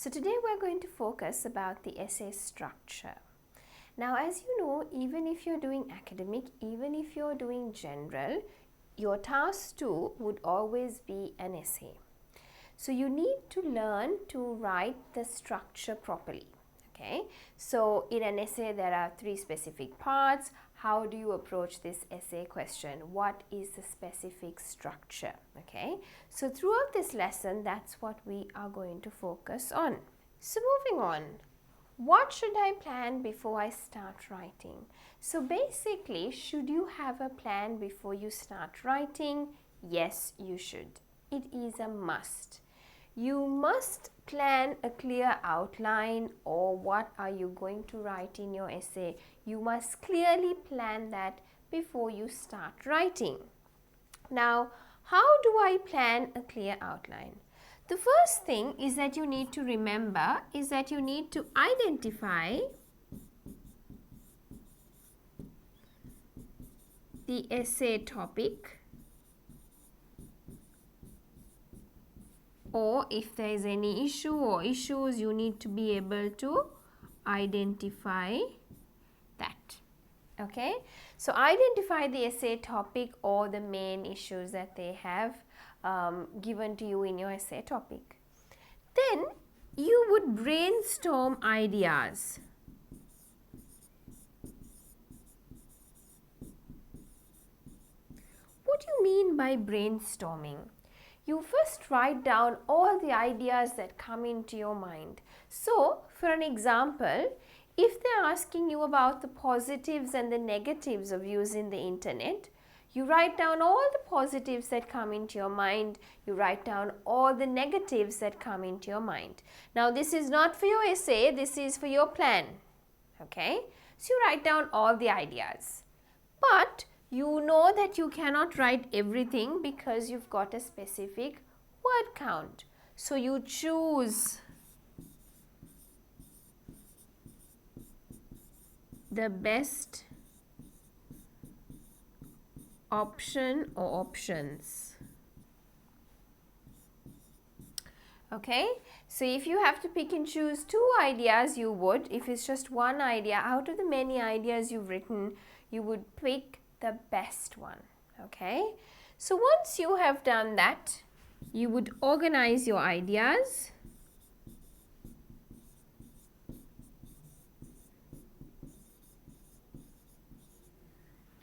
So today we're going to focus about the essay structure. Now, as you know, even if you're doing academic, even if you're doing general, your task 2 would always be an essay. So you need to learn to write the structure properly. Okay, so in an essay there are 3 specific parts. How do you approach this essay question? What is the specific structure? Okay, so throughout this lesson, that's what we are going to focus on. So moving on, what should I plan before I start writing? So basically, should you have a plan before you start writing? Yes, you should. It is a must. You must plan a clear outline, or what are you going to write in your essay. You must clearly plan that before you start writing. Now, how do I plan a clear outline? The first thing is that you need to remember is that you need to identify the essay topic, or if there is any issue or issues, you need to be able to identify that. Okay, so identify the essay topic or the main issues that they have given to you in your essay topic. Then you would brainstorm ideas. What do you mean by brainstorming? You first write down all the ideas that come into your mind. So, for an example, if they're asking you about the positives and the negatives of using the internet, you write down all the positives that come into your mind. You write down all the negatives that come into your mind. Now, this is not for your essay, this is for your plan. Okay? So, you write down all the ideas. But you know that you cannot write everything because you've got a specific word count. So you choose the best option or options. Okay, so if you have to pick and choose 2 ideas, you would. If it's just one idea, out of the many ideas you've written, you would pick the best one. Okay, so once you have done that, you would organize your ideas.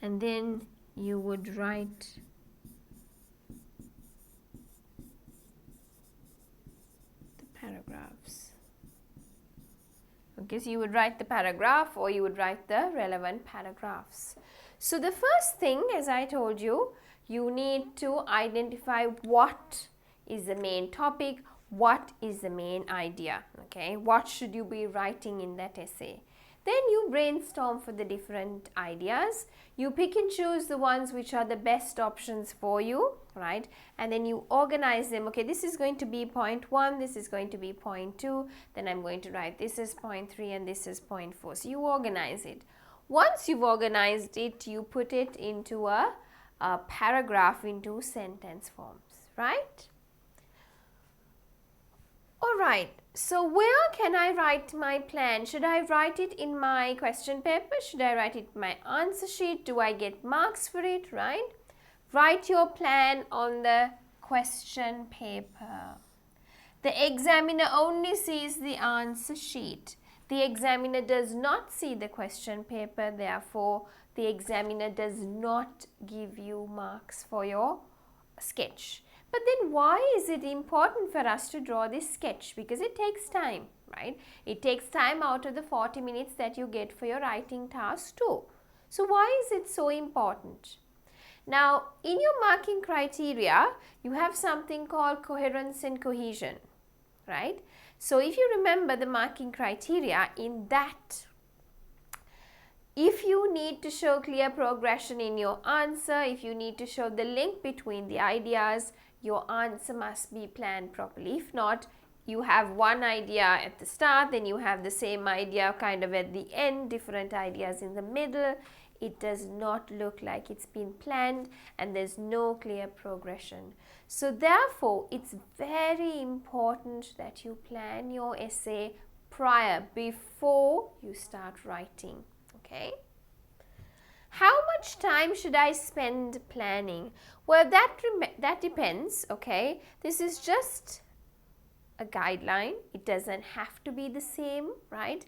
And then you would write the paragraphs. Okay, so you would write the paragraph or you would write the relevant paragraphs. So the first thing, as I told you, you need to identify what is the main topic, what is the main idea, okay? What should you be writing in that essay? Then you brainstorm for the different ideas. You pick and choose the ones which are the best options for you, right? And then you organize them. Okay, this is going to be point 1, this is going to be point 2, then I'm going to write this is point 3 and this is point 4. So you organize it. Once you've organized it, you put it into a paragraph, into sentence forms, right? Alright, so where can I write my plan? Should I write it in my question paper? Should I write it in my answer sheet? Do I get marks for it, right? Write your plan on the question paper. The examiner only sees the answer sheet. The examiner does not see the question paper, therefore the examiner does not give you marks for your sketch. But then why is it important for us to draw this sketch? Because it takes time, right? It takes time out of the 40 minutes that you get for your writing task too. So why is it so important? Now, in your marking criteria, you have something called coherence and cohesion, right? So if you remember the marking criteria, in that, if you need to show clear progression in your answer, if you need to show the link between the ideas, your answer must be planned properly. If not, you have one idea at the start, then you have the same idea kind of at the end, different ideas in the middle. It does not look like it's been planned and there's no clear progression. So therefore, it's very important that you plan your essay prior, before you start writing, okay? How much time should I spend planning? Well, that depends, okay? This is just a guideline. It doesn't have to be the same, right?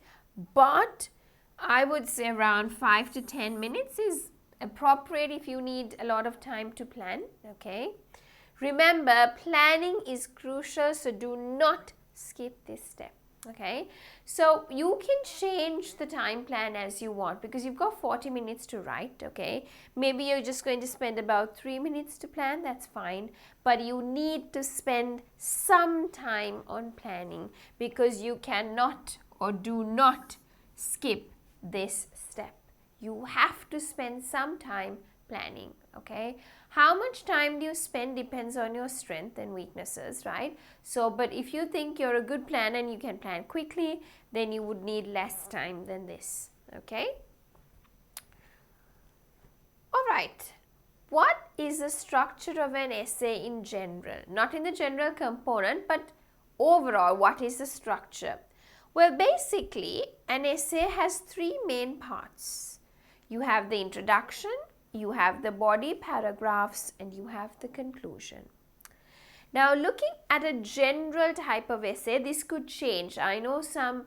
But I would say around 5 to 10 minutes is appropriate if you need a lot of time to plan, okay? Remember, planning is crucial, so do not skip this step, okay? So you can change the time plan as you want because you've got 40 minutes to write, okay? Maybe you're just going to spend about 3 minutes to plan, that's fine. But you need to spend some time on planning because you cannot or do not skip this step. You have to spend some time planning, okay? How much time do you spend depends on your strength and weaknesses, right? So, but if you think you're a good planner and you can plan quickly, then you would need less time than this, okay? All right. What is the structure of an essay in general? Not in the general component, but overall, what is the structure? Well, basically, an essay has 3 main parts. You have the introduction, you have the body paragraphs, and you have the conclusion. Now, looking at a general type of essay, this could change. I know some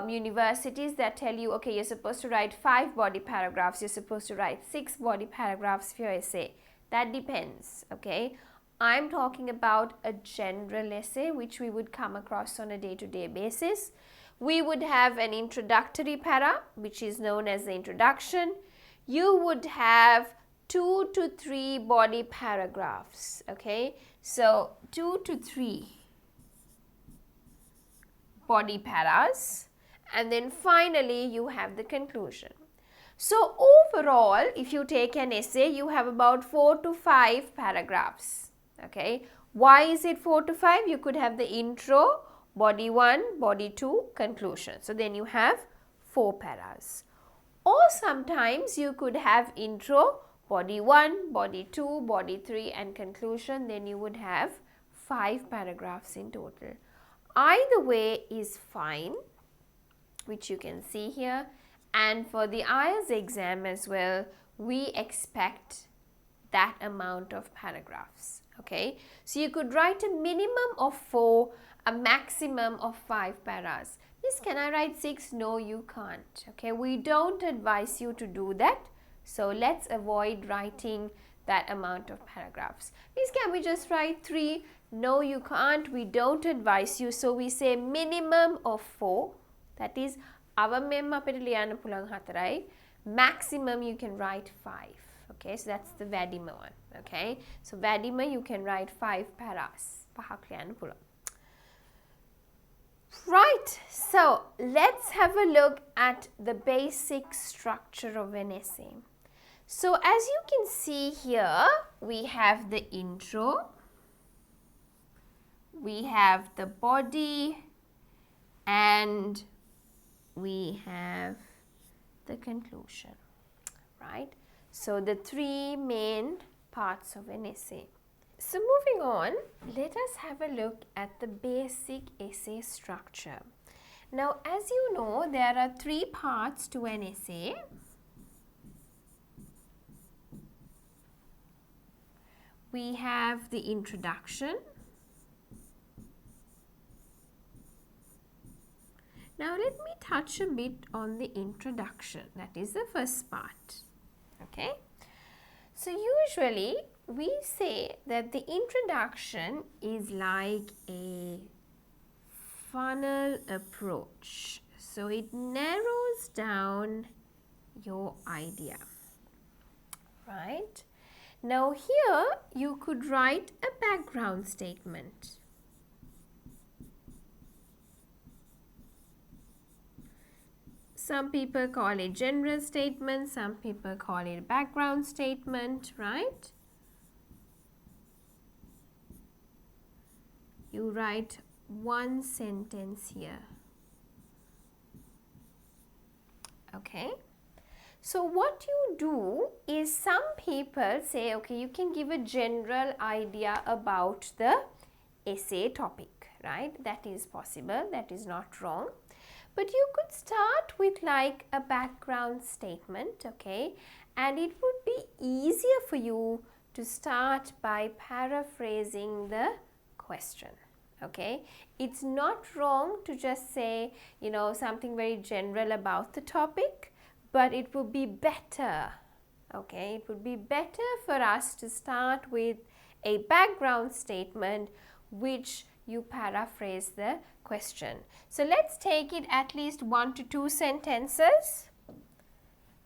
universities that tell you, okay, you're supposed to write 5 body paragraphs, you're supposed to write 6 body paragraphs for your essay. That depends, okay? I'm talking about a general essay which we would come across on a day-to-day basis. We would have an introductory para, which is known as the introduction. You would have 2 to 3 body paragraphs, okay? So 2 to 3 body paras, and then finally you have the conclusion. So overall, if you take an essay, you have about 4 to 5 paragraphs, okay? Why is it 4 to 5? You could have the intro, body 1, body 2, conclusion. So then you have 4 paras. Or sometimes you could have intro, body 1, body 2, body 3 and conclusion. Then you would have 5 paragraphs in total. Either way is fine, which you can see here. And for the IELTS exam as well, we expect that amount of paragraphs, okay? So you could write a minimum of 4, a maximum of 5 paras. Miss, can I write 6? No, you can't, okay? We don't advise you to do that. So let's avoid writing that amount of paragraphs. Miss, can we just write 3? No, you can't. We don't advise you. So we say minimum of 4. That is, maximum you can write 5. Okay, so that's the vadima one. Okay, so vadima you can write 5 paras. Right, so let's have a look at the basic structure of an essay. So as you can see here, we have the intro, we have the body, and we have the conclusion, right? So the 3 main parts of an essay. So moving on, let us have a look at the basic essay structure. Now, as you know, there are 3 parts to an essay. We have the introduction. Now, let me touch a bit on the introduction. That is the first part. Okay. So, usually we say that the introduction is like a funnel approach. So, it narrows down your idea, right? Now, here you could write a background statement. Some people call it general statement, some people call it background statement, right? You write one sentence here. Okay. So what you do is, some people say, okay, you can give a general idea about the essay topic, right? That is possible, that is not wrong. But you could start with like a background statement, okay? And it would be easier for you to start by paraphrasing the question. Okay, it's not wrong to just say, you know, something very general about the topic, but it would be better, okay, it would be better for us to start with a background statement which you paraphrase the question. So let's take it at least 1 to 2 sentences.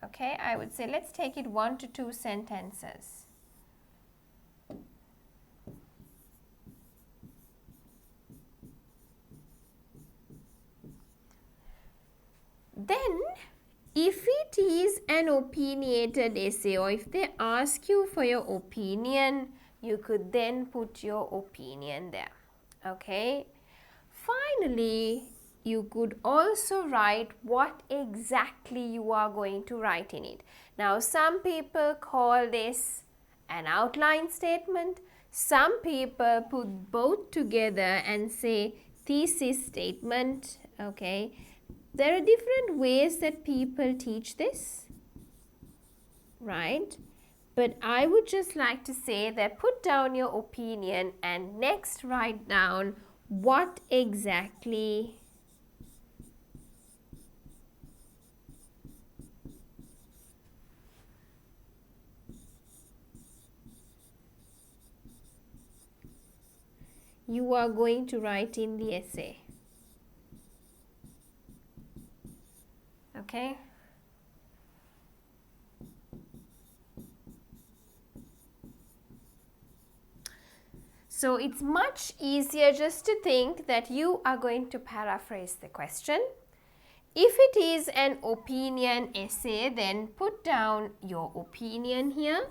Okay, I would say let's take it 1 to 2 sentences. Then, if it is an opinionated essay, or if they ask you for your opinion, you could then put your opinion there. Okay. Finally, you could also write what exactly you are going to write in it. Now, some people call this an outline statement. Some people put both together and say thesis statement. Okay. There are different ways that people teach this, right? But I would just like to say that put down your opinion and next write down what exactly you are going to write in the essay. Okay? So it's much easier just to think that you are going to paraphrase the question. If it is an opinion essay, then put down your opinion here.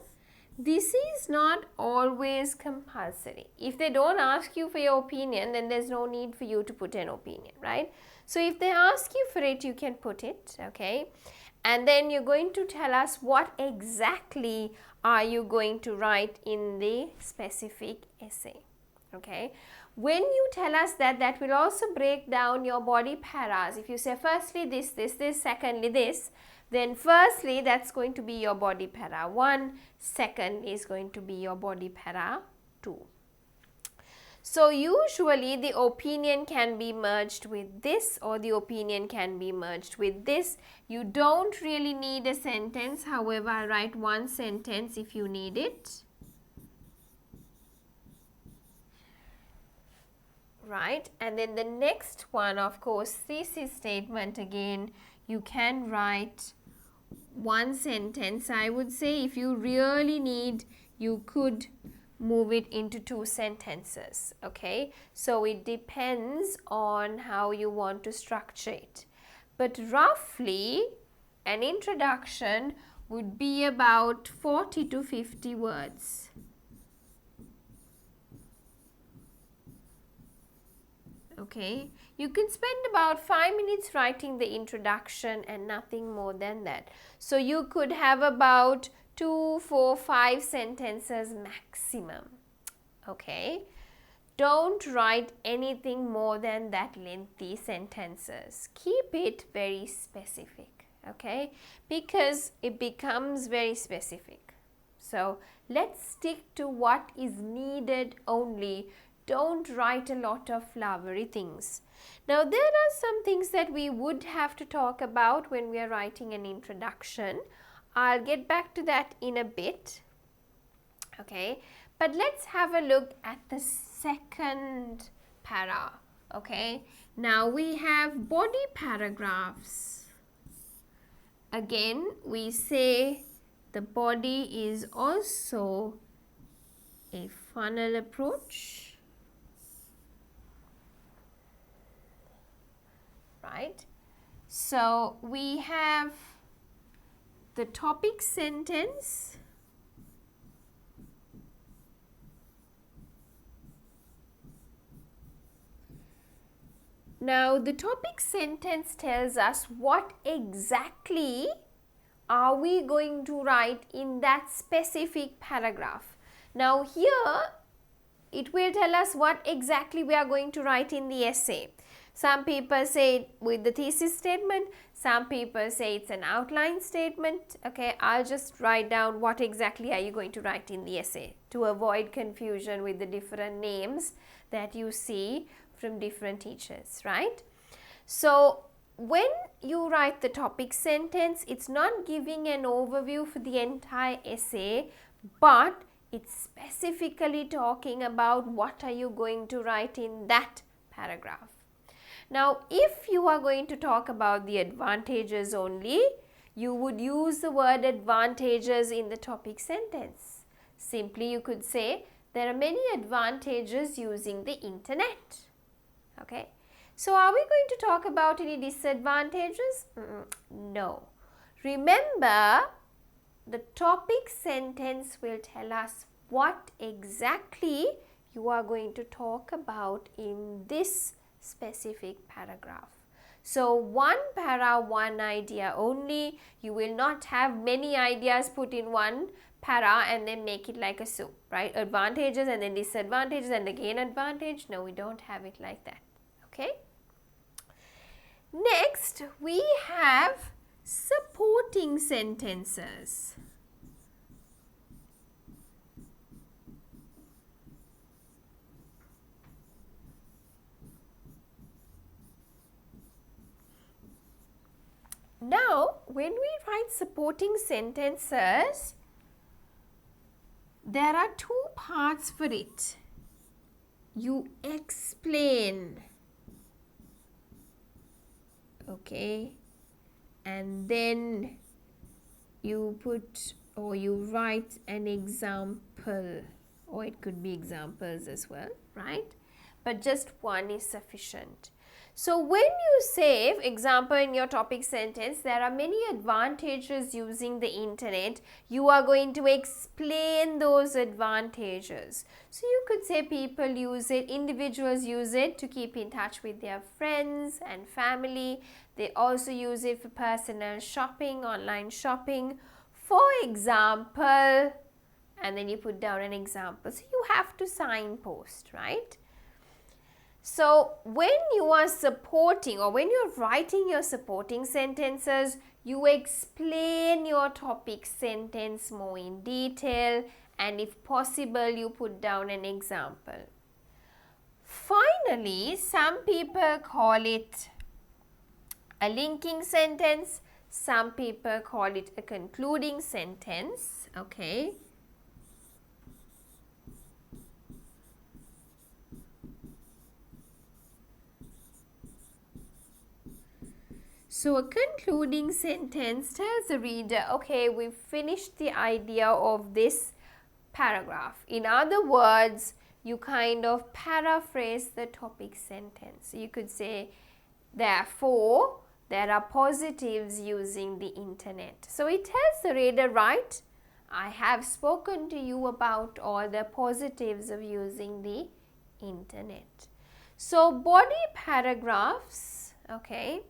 This is not always compulsory. If they don't ask you for your opinion, then there's no need for you to put an opinion, right? So if they ask you for it, you can put it, okay? And then you're going to tell us what exactly are you going to write in the specific essay, okay? When you tell us that, that will also break down your body paras. If you say firstly this, secondly this, then firstly that's going to be your body para 1, second is going to be your body para 2. So usually the opinion can be merged with this, or the opinion can be merged with this. You don't really need a sentence, however I'll write one sentence if you need it. Right, and then the next one, of course, thesis statement, again you can write one sentence. I would say if you really need, you could move it into 2 sentences, okay? So it depends on how you want to structure it. But roughly, an introduction would be about 40 to 50 words. Okay, you can spend about 5 minutes writing the introduction and nothing more than that. So you could have about 2, 4, 5 sentences maximum. Okay, don't write anything more than that lengthy sentences. Keep it very specific, okay, because it becomes very specific. So let's stick to what is needed only. Don't write a lot of flowery things. Now there are some things that we would have to talk about when we are writing an introduction. I'll get back to that in a bit. Okay, but let's have a look at the second para. Okay, now we have body paragraphs. Again, we say the body is also a funnel approach. Right? So we have the topic sentence, Now, the topic sentence tells us what exactly are we going to write in that specific paragraph. Now, here it will tell us what exactly we are going to write in the essay. Some people say it with the thesis statement, some people say it's an outline statement. Okay, I'll just write down what exactly are you going to write in the essay to avoid confusion with the different names that you see from different teachers, right? So, when you write the topic sentence, it's not giving an overview for the entire essay, but it's specifically talking about what are you going to write in that paragraph. Now, if you are going to talk about the advantages only, you would use the word advantages in the topic sentence. Simply, you could say, there are many advantages using the internet. Okay. So, are we going to talk about any disadvantages? No. Remember, the topic sentence will tell us what exactly you are going to talk about in this specific paragraph. So, one para, one idea only. You will not have many ideas put in one para and then make it like a soup, right? Advantages and then disadvantages and again advantage. No, we don't have it like that. Okay. Next, we have supporting sentences. Now, when we write supporting sentences, there are two parts for it. You explain, okay, and then you put or you write an example, or it could be examples as well, right? But just one is sufficient. So, when you say, for example, in your topic sentence, there are many advantages using the internet, you are going to explain those advantages. So, you could say people use it, individuals use it to keep in touch with their friends and family. They also use it for personal shopping, online shopping. For example, and then you put down an example. So, you have to signpost, right? So, when you are supporting or when you are writing your supporting sentences, you explain your topic sentence more in detail, and if possible, you put down an example. Finally, some people call it a linking sentence, some people call it a concluding sentence, okay. So, a concluding sentence tells the reader, okay, we've finished the idea of this paragraph. In other words, you kind of paraphrase the topic sentence. You could say, therefore, there are positives using the internet. So, it tells the reader, right, I have spoken to you about all the positives of using the internet. So, body paragraphs, okay,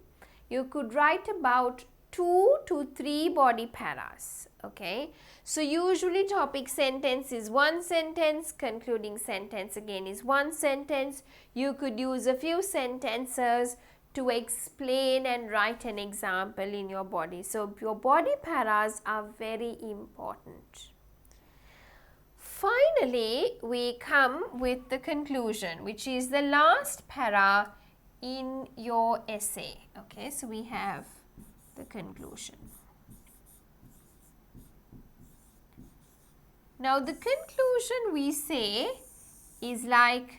you could write about 2 to 3 body paras, okay. So, usually topic sentence is one sentence, concluding sentence again is one sentence. You could use a few sentences to explain and write an example in your body. So, your body paras are very important. Finally, we come with the conclusion, which is the last para in your essay. Okay, so we have the conclusion. Now, the conclusion we say is like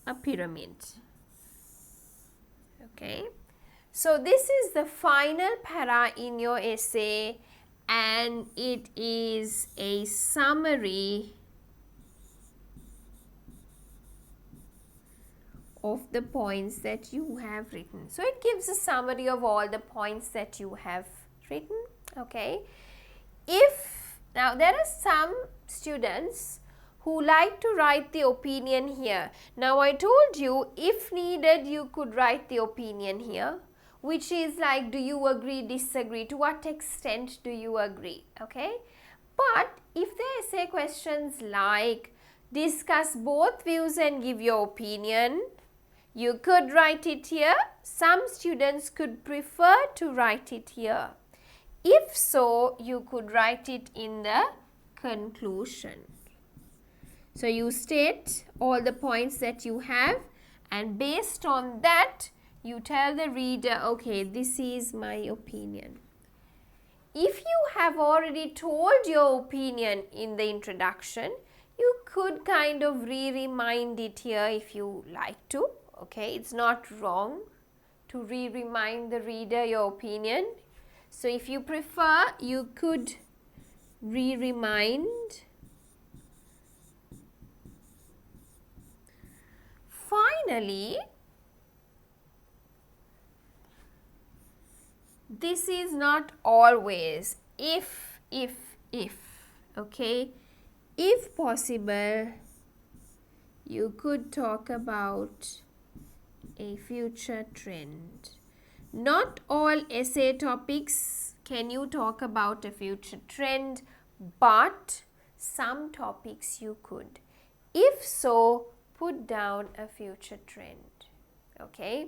a pyramid. Okay, so this is the final para in your essay, and it is a summary of the points that you have written. So, it gives a summary of all the points that you have written, okay. Now, there are some students who like to write the opinion here. Now I told you if needed you could write the opinion here, which is like, do you agree, disagree, to what extent do you agree, okay? But if they say questions like discuss both views and give your opinion, you could write it here. Some students could prefer to write it here. If so, you could write it in the conclusion. So you state all the points that you have, and based on that, you tell the reader, okay, this is my opinion. If you have already told your opinion in the introduction, you could kind of re-remind it here if you like to. Okay, it's not wrong to re-remind the reader your opinion. So if you prefer, you could re-remind. Finally, this is not always. If, okay. If possible, you could talk about a future trend. Not all essay topics can you talk about a future trend, but some topics you could. If so, put down a future trend. Okay.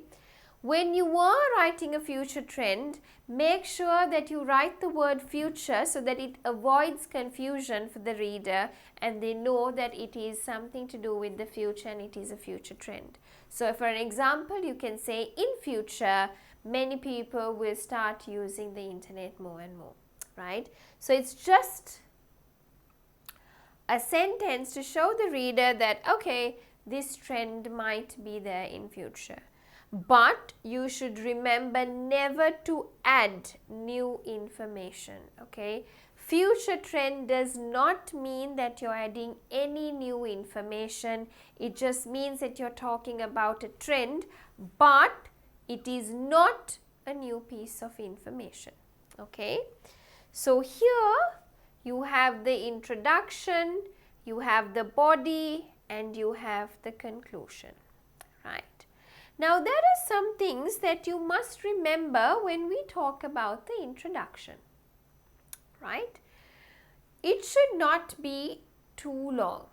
When you are writing a future trend, make sure that you write the word future so that it avoids confusion for the reader and they know that it is something to do with the future and it is a future trend. So for an example, you can say in future, many people will start using the internet more and more, right? So it's just a sentence to show the reader that, okay, this trend might be there in future. But you should remember never to add new information, okay? Future trend does not mean that you're adding any new information. It just means that you're talking about a trend, but it is not a new piece of information, okay? So here you have the introduction, you have the body, and you have the conclusion, right? Now, there are some things that you must remember when we talk about the introduction, right? It should not be too long,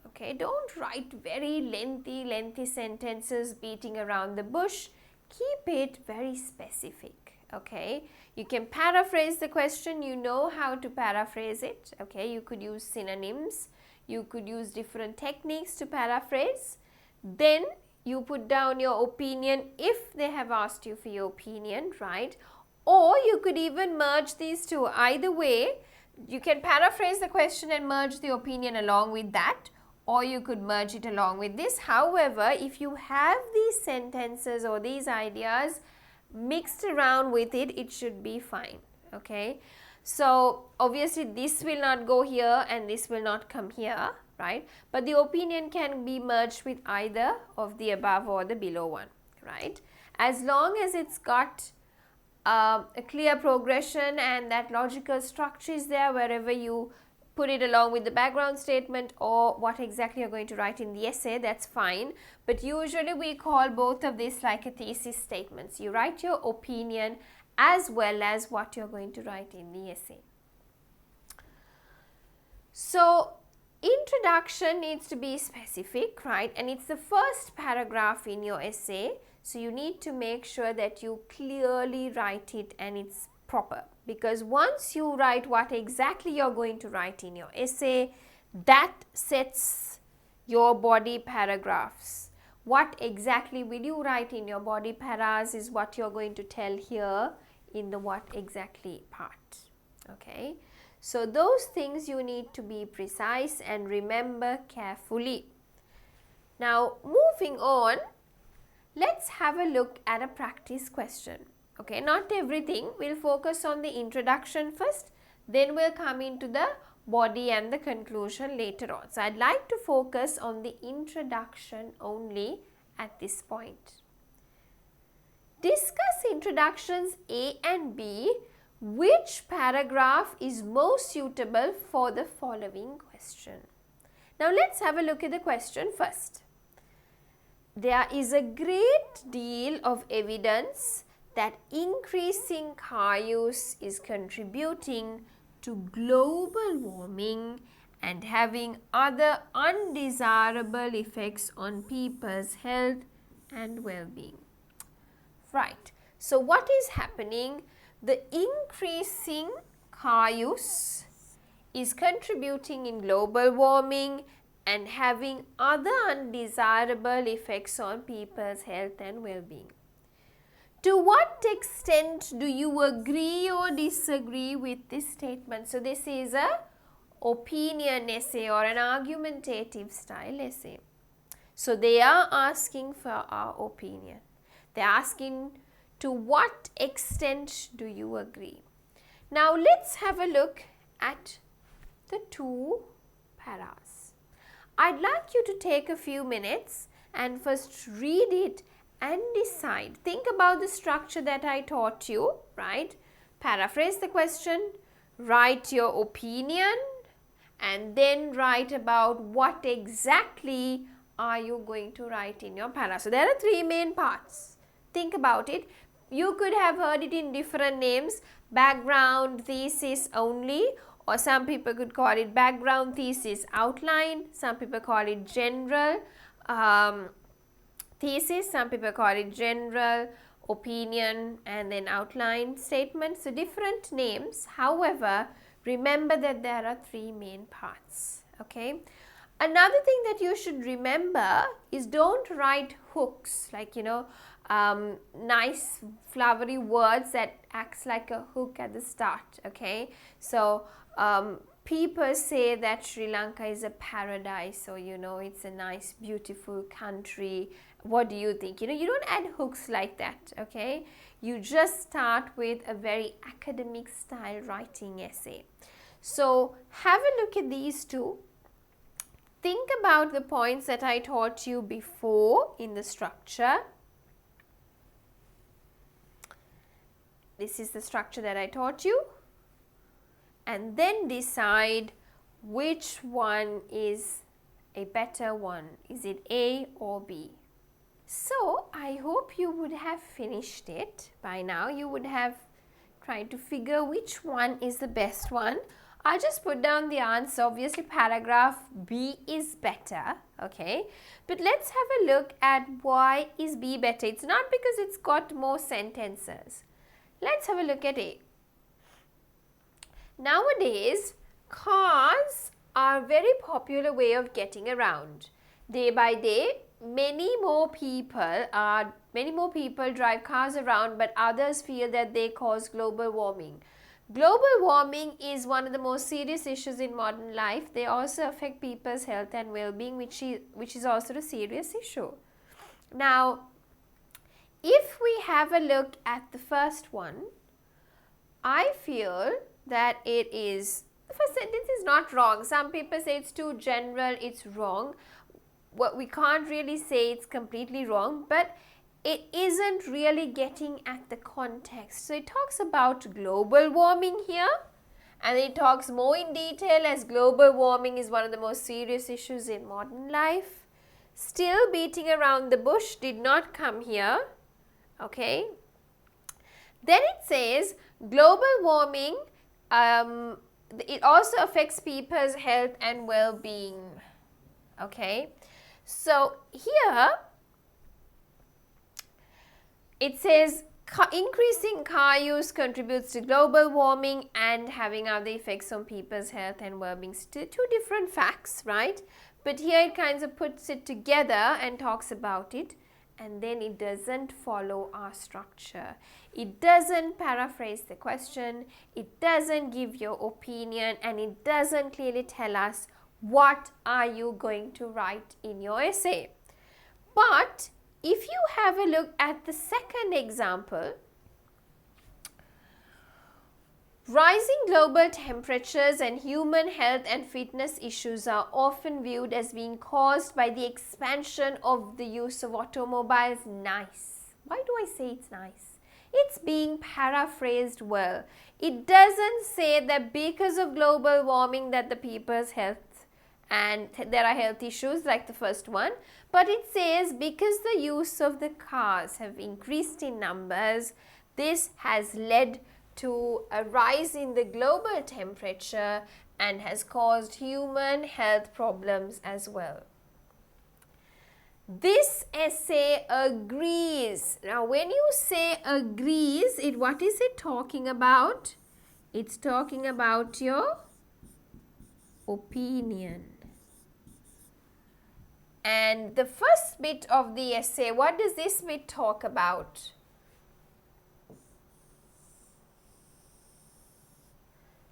okay? Don't write very lengthy sentences beating around the bush. Keep it very specific, okay? You can paraphrase the question. You know how to paraphrase it, okay? You could use synonyms. You could use different techniques to paraphrase. Then you put down your opinion if they have asked you for your opinion, right? Or you could even merge these two. Either way, you can paraphrase the question and merge the opinion along with that, or you could merge it along with this. However, if you have these sentences or these ideas mixed around with it, it should be fine, okay? So obviously this will not go here and this will not come here, right? But the opinion can be merged with either of the above or the below one, right? As long as it's got a clear progression and that logical structure is there wherever you put it along with the background statement or what exactly you're going to write in the essay, that's fine. But usually we call both of these like a thesis statements. You write your opinion as well as what you're going to write in the essay. So introduction needs to be specific, right? And it's the first paragraph in your essay. So you need to make sure that you clearly write it and it's proper. Because once you write what exactly you're going to write in your essay, that sets your body paragraphs. What exactly will you write in your body paras is what you're going to tell here in the what exactly part, okay? So those things you need to be precise and remember carefully. Now moving on, let's have a look at a practice question. Okay, not everything. We'll focus on the introduction first, then we'll come into the body and the conclusion later on. So I'd like to focus on the introduction only at this point. Discuss introductions A and B. Which paragraph is most suitable for the following question? Now let's have a look at the question first. There is a great deal of evidence that increasing car use is contributing to global warming and having other undesirable effects on people's health and well-being. Right. So what is happening? The increasing car use is contributing in global warming and having other undesirable effects on people's health and well-being. To what extent do you agree or disagree with this statement? So this is a opinion essay or an argumentative style essay. So they are asking for our opinion. They are asking to what extent do you agree? Now let's have a look at the two paras. I'd like you to take a few minutes and first read it and decide. Think about the structure that I taught you, right? Paraphrase the question, write your opinion, and then write about what exactly are you going to write in your para. So there are three main parts. Think about it. You could have heard it in different names, background, thesis only, or some people could call it background, thesis, outline. Some people call it general thesis, some people call it general, opinion, and then outline statement. So different names. However, remember that there are three main parts. Okay. Another thing that you should remember is don't write hooks, like nice flowery words that acts like a hook at the start. Okay. So people say that Sri Lanka is a paradise, or it's a nice beautiful country. What do you think? You don't add hooks like that. Okay. You just start with a very academic style writing essay. So have a look at these two. Think about the points that I taught you before in the structure. This is the structure that I taught you. And then decide which one is a better one. Is it A or B? So I hope you would have finished it by now. You would have tried to figure which one is the best one. I'll just put down the answer. Obviously paragraph B is better, okay? But let's have a look at why is B better. It's not because it's got more sentences. Let's have a look at A. Nowadays, cars are a very popular way of getting around. Day by day, many more people drive cars around, but others feel that they cause global warming. Global warming is one of the most serious issues in modern life. They also affect people's health and well-being, which is also a serious issue. Now, if we have a look at the first one, I feel that the first sentence is not wrong. Some people say it's too general, it's wrong. Well, we can't really say it's completely wrong, but it isn't really getting at the context. So it talks about global warming here, and it talks more in detail as global warming is one of the most serious issues in modern life. Still beating around the bush did not come here. Okay. Then it says global warming, it also affects people's health and well-being. Okay. So here it says increasing car use contributes to global warming and having other effects on people's health and well-being. Two different facts, right? But here it kind of puts it together and talks about it, and then it doesn't follow our structure. It doesn't paraphrase the question, it doesn't give your opinion, and it doesn't clearly tell us what are you going to write in your essay. But if you have a look at the second example, rising global temperatures and human health and fitness issues are often viewed as being caused by the expansion of the use of automobiles. Nice. Why do I say it's nice? It's being paraphrased well. It doesn't say that because of global warming that the people's health and there are health issues like the first one, but it says because the use of the cars have increased in numbers, this has led to a rise in the global temperature and has caused human health problems as well. This essay agrees. Now when you say agrees, what is it talking about? It's talking about your opinion. And the first bit of the essay, what does this bit talk about?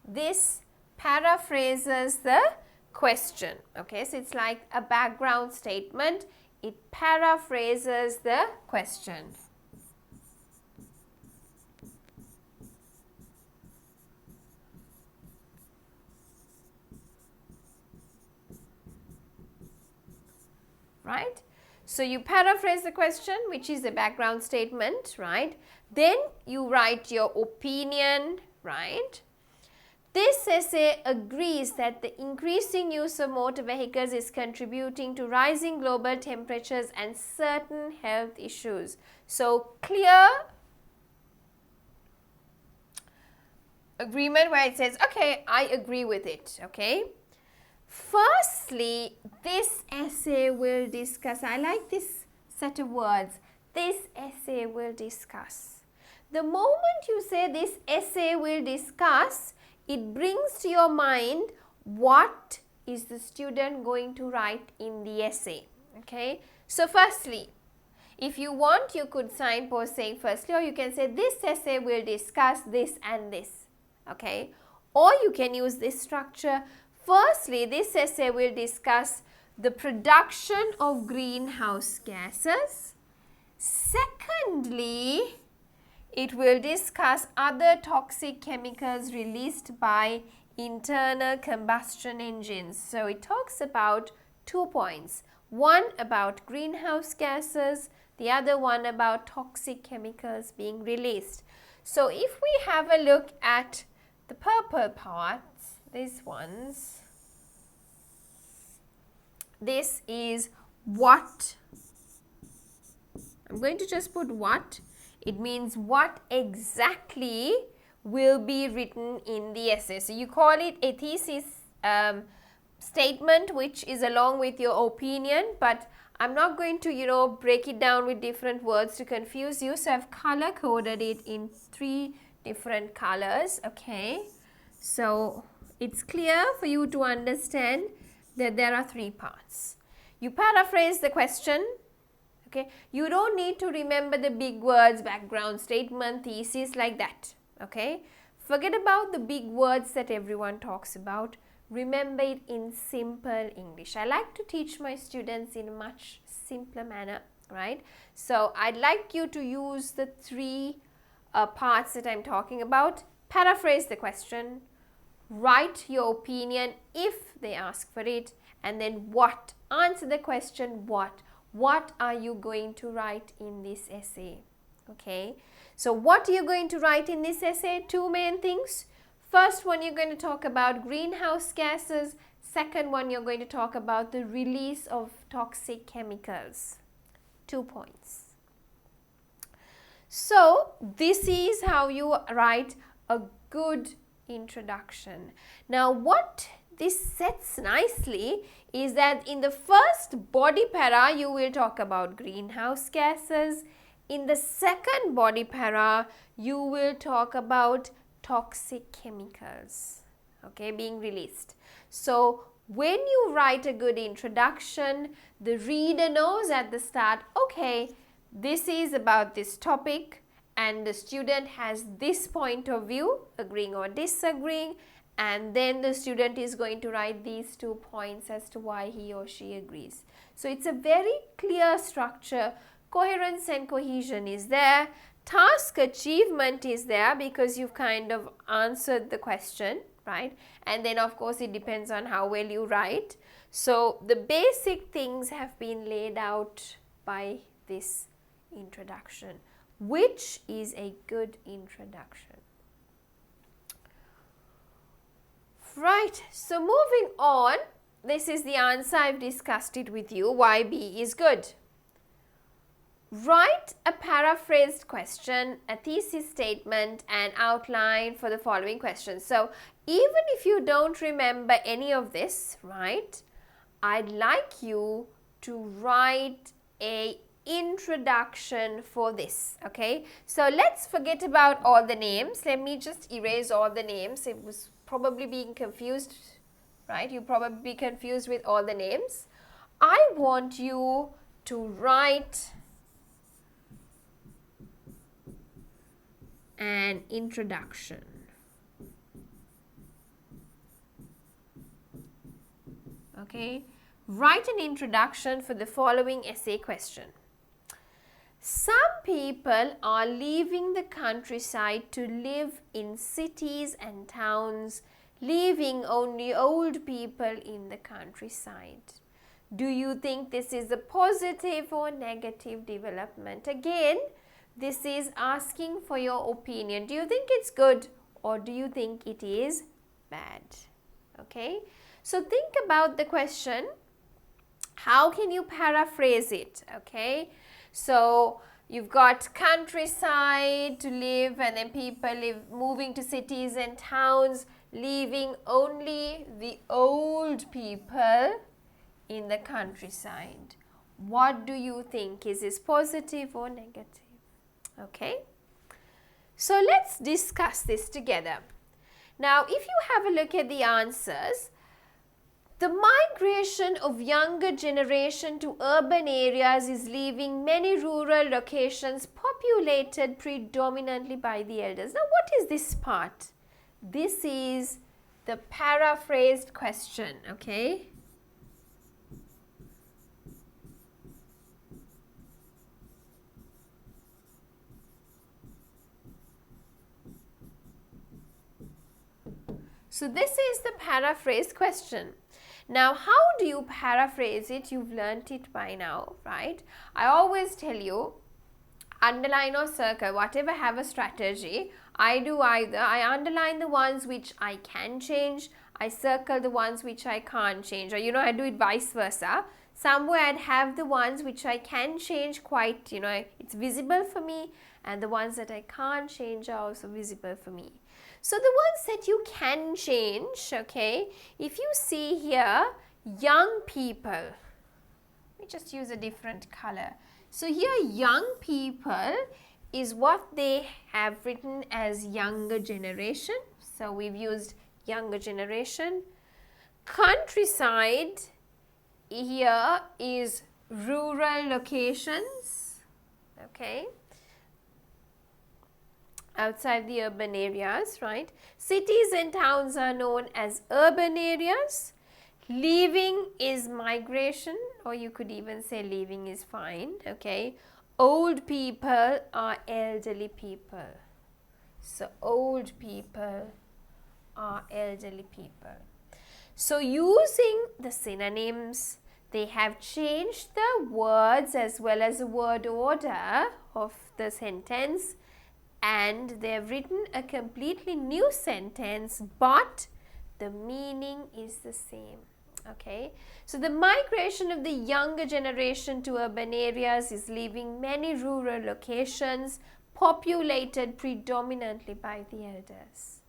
This paraphrases the question. Okay, so it's like a background statement. It paraphrases the question. Right? So you paraphrase the question, which is a background statement, right? Then you write your opinion, right? This essay agrees that the increasing use of motor vehicles is contributing to rising global temperatures and certain health issues. So clear agreement where it says, okay, I agree with it, okay? Firstly, this essay will discuss, I like this set of words, this essay will discuss. The moment you say this essay will discuss, it brings to your mind what is the student going to write in the essay, okay? So firstly, if you want, you could signpost saying firstly, or you can say this essay will discuss this and this, okay? Or you can use this structure. Firstly, this essay will discuss the production of greenhouse gases. Secondly, it will discuss other toxic chemicals released by internal combustion engines. So it talks about 2 points. One about greenhouse gases, the other one about toxic chemicals being released. So if we have a look at the purple parts, these ones, this is what. I'm going to just put what. It means what exactly will be written in the essay. So you call it a thesis statement, which is along with your opinion, but I'm not going to, break it down with different words to confuse you. So I've color coded it in 3 different colors, okay? So it's clear for you to understand that there are 3 parts. You paraphrase the question. Okay, you don't need to remember the big words, background statement, thesis, like that. Okay, forget about the big words that everyone talks about. Remember it in simple English. I like to teach my students in a much simpler manner, right? So I'd like you to use the 3 parts that I'm talking about. Paraphrase the question, write your opinion if they ask for it, and then what? Answer the question what. What are you going to write in this essay? Okay, so what are you going to write in this essay? 2 main things. First one, you're going to talk about greenhouse gases. Second one, you're going to talk about the release of toxic chemicals. 2 points. So this is how you write a good introduction. Now what this sets nicely is that in the first body para, you will talk about greenhouse gases. In the second body para, you will talk about toxic chemicals, okay, being released. So when you write a good introduction, the reader knows at the start, okay, this is about this topic and the student has this point of view, agreeing or disagreeing, and then the student is going to write these 2 points as to why he or she agrees. So it's a very clear structure. Coherence and cohesion is there. Task achievement is there because you've kind of answered the question, right? And then of course it depends on how well you write. So the basic things have been laid out by this introduction, which is a good introduction. Right, so moving on, this is the answer. I've discussed it with you, why B is good. Write a paraphrased question, a thesis statement and outline for the following questions. So even if you don't remember any of this, right, I'd like you to write a introduction for this, okay? So let's forget about all the names. Let me just erase all the names. It was probably being confused, right? You probably be confused with all the names. I want you to write an introduction. Okay, write an introduction for the following essay question. Some people are leaving the countryside to live in cities and towns, leaving only old people in the countryside. Do you think this is a positive or negative development? Again, this is asking for your opinion. Do you think it's good or do you think it is bad? Okay, so think about the question. How can you paraphrase it? Okay, so you've got countryside to live and then people moving to cities and towns, leaving only the old people in the countryside. What do you think? Is this positive or negative? Okay, so let's discuss this together. Now, if you have a look at the answers, the migration of younger generation to urban areas is leaving many rural locations populated predominantly by the elders. Now, what is this part? This is the paraphrased question, okay? So this is the paraphrase question. Now, how do you paraphrase it? You've learnt it by now, right? I always tell you, underline or circle, whatever have a strategy. I do either. I underline the ones which I can change. I circle the ones which I can't change. Or, I do it vice versa. Somewhere I'd have the ones which I can change quite, it's visible for me. And the ones that I can't change are also visible for me. So the ones that you can change, okay, if you see here, young people, let me just use a different color. So here, young people is what they have written as younger generation. So we've used younger generation. Countryside here is rural locations, okay, outside the urban areas, right? Cities and towns are known as urban areas. Leaving is migration, or you could even say leaving is fine, okay? Old people are elderly people. So old people are elderly people. So using the synonyms, they have changed the words as well as the word order of the sentence, and they have written a completely new sentence, but the meaning is the same. Okay, so the migration of the younger generation to urban areas is leaving many rural locations populated predominantly by the elders.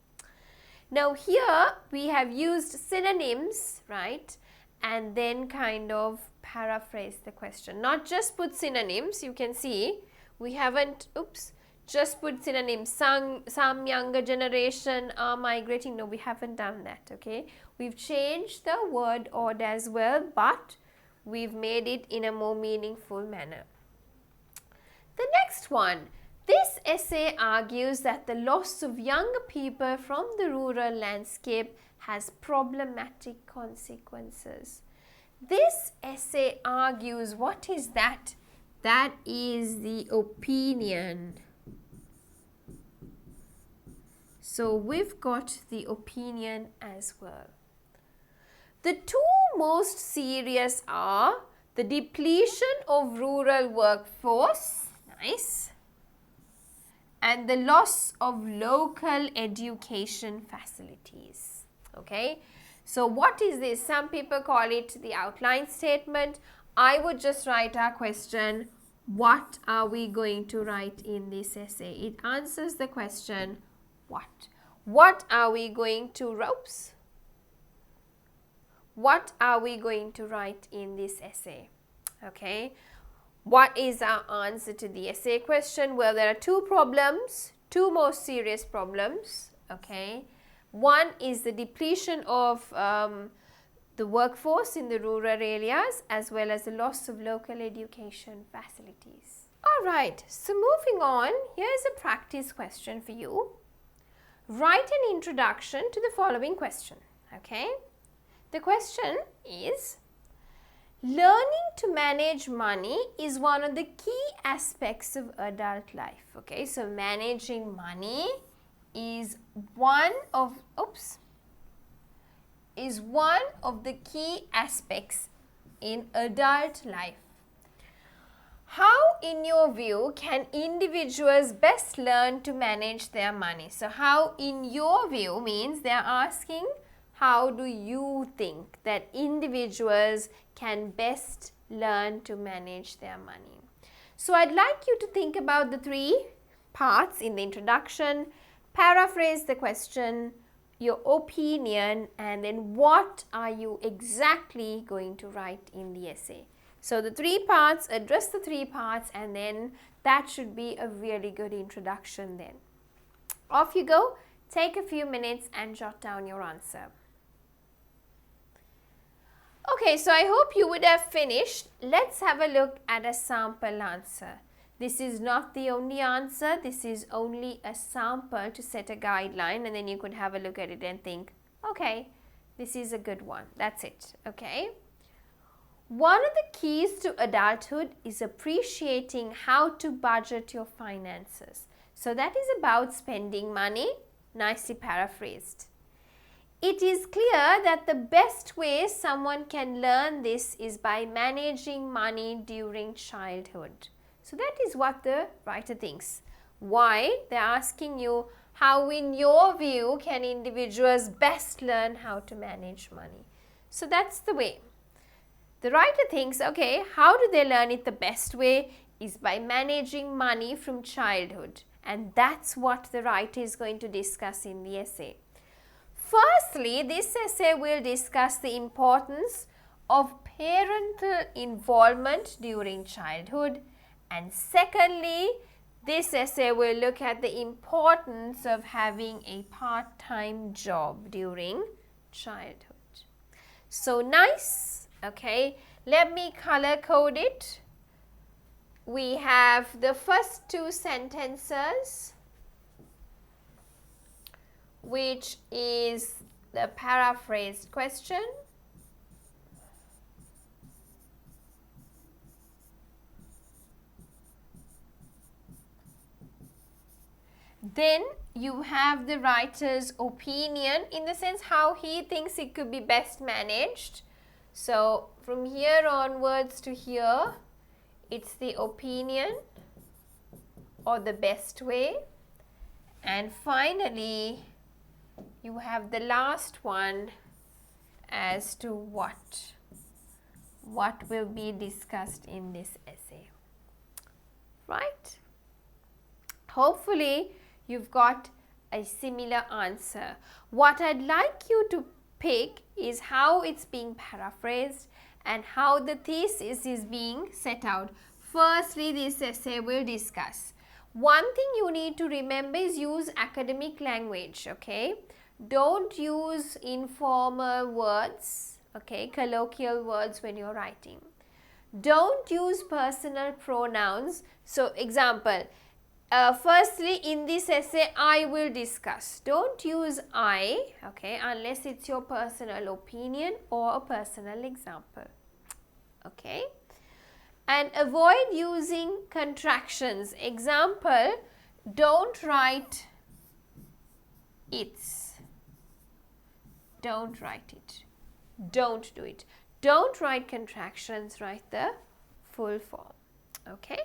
Now here we have used synonyms, right, and then kind of paraphrase the question. Not just put synonyms, you can see we haven't, just put synonyms. Some younger generation are migrating. No, we haven't done that, okay. We've changed the word order as well, but we've made it in a more meaningful manner. The next one. This essay argues that the loss of younger people from the rural landscape has problematic consequences. This essay argues, what is that? That is the opinion. So we've got the opinion as well. The two most serious are the depletion of rural workforce, nice, and the loss of local education facilities. Okay, So what is this? Some people call it the outline statement. I would just write our question, what are we going to write in this essay? It answers the question, what? What are we going to ropes? What are we going to write in this essay? Okay. What is our answer to the essay question? Well, there are two problems, two more serious problems. Okay. One is the depletion of the workforce in the rural areas, as well as the loss of local education facilities. Alright, so moving on, here's a practice question for you. Write an introduction to the following question. Okay, the question is, learning to manage money is one of the key aspects of adult life. Okay, so managing money is one of the key aspects in adult life. How, in your view, can individuals best learn to manage their money? So, how, in your view, means they are asking, how do you think that individuals can best learn to manage their money? So, I'd like you to think about the three parts in the introduction, paraphrase the question, your opinion, and then what are you exactly going to write in the essay. So the three parts, address the three parts, and then that should be a really good introduction then. Off you go, take a few minutes and jot down your answer. Okay, so I hope you would have finished. Let's have a look at a sample answer. This is not the only answer, this is only a sample to set a guideline, and then you could have a look at it and think, okay, this is a good one. That's it, okay? One of the keys to adulthood is appreciating how to budget your finances. So that is about spending money, nicely paraphrased. It is clear that the best way someone can learn this is by managing money during childhood. So that is what the writer thinks. Why? They're asking you, how in your view can individuals best learn how to manage money? So that's the way. The writer thinks, okay, how do they learn it the best way? Is by managing money from childhood. And that's what the writer is going to discuss in the essay. Firstly, this essay will discuss the importance of parental involvement during childhood. And secondly, this essay will look at the importance of having a part-time job during childhood. So nice, okay. Let me color code it. We have the first two sentences, which is the paraphrased question. Then you have the writer's opinion, in the sense how he thinks it could be best managed. So from here onwards to here, it's the opinion or the best way. And finally, you have the last one as to what will be discussed in this essay. Right? Hopefully, you've got a similar answer. What I'd like you to pick is how it's being paraphrased and how the thesis is being set out. Firstly, this essay will discuss. One thing you need to remember is use academic language, okay? Don't use informal words, okay, colloquial words when you're writing. Don't use personal pronouns. So, example, firstly, in this essay, I will discuss. Don't use I, okay, unless it's your personal opinion or a personal example, okay. And avoid using contractions. Example, don't write its. Don't write it. Don't do it. Don't write contractions, write the full form, okay.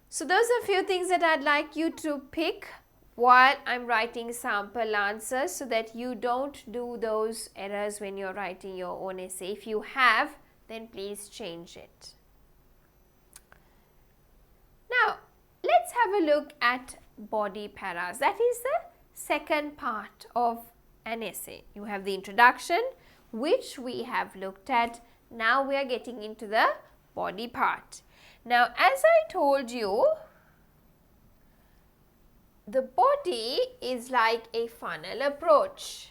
So those are a few things that I'd like you to pick while I'm writing sample answers so that you don't do those errors when you're writing your own essay. If you have, then please change it. Now, let's have a look at body paras. That is the second part of an essay. You have the introduction, which we have looked at. Now we are getting into the body part. Now, as I told you, the body is like a funnel approach.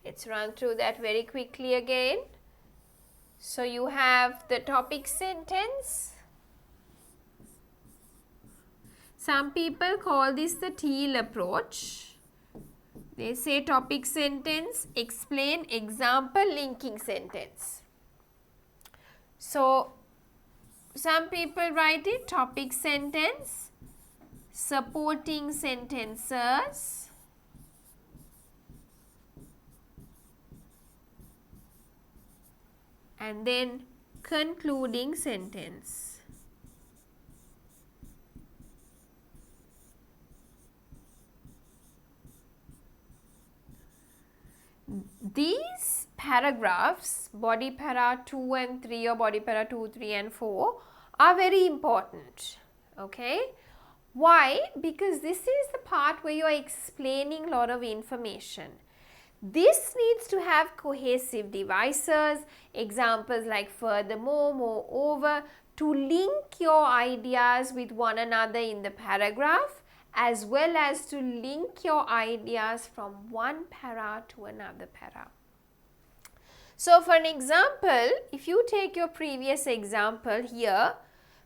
Let's run through that very quickly again. So you have the topic sentence. Some people call this the teal approach. They say topic sentence, explain, example, linking sentence. So some people write it topic sentence, supporting sentences, and then concluding sentence. These paragraphs, body para 2 and 3 or body para 2, 3 and 4 are very important. Okay? Why? Because this is the part where you are explaining a lot of information. This needs to have cohesive devices, examples like furthermore, moreover, to link your ideas with one another in the paragraph, as well as to link your ideas from one para to another para. So for an example, if you take your previous example here,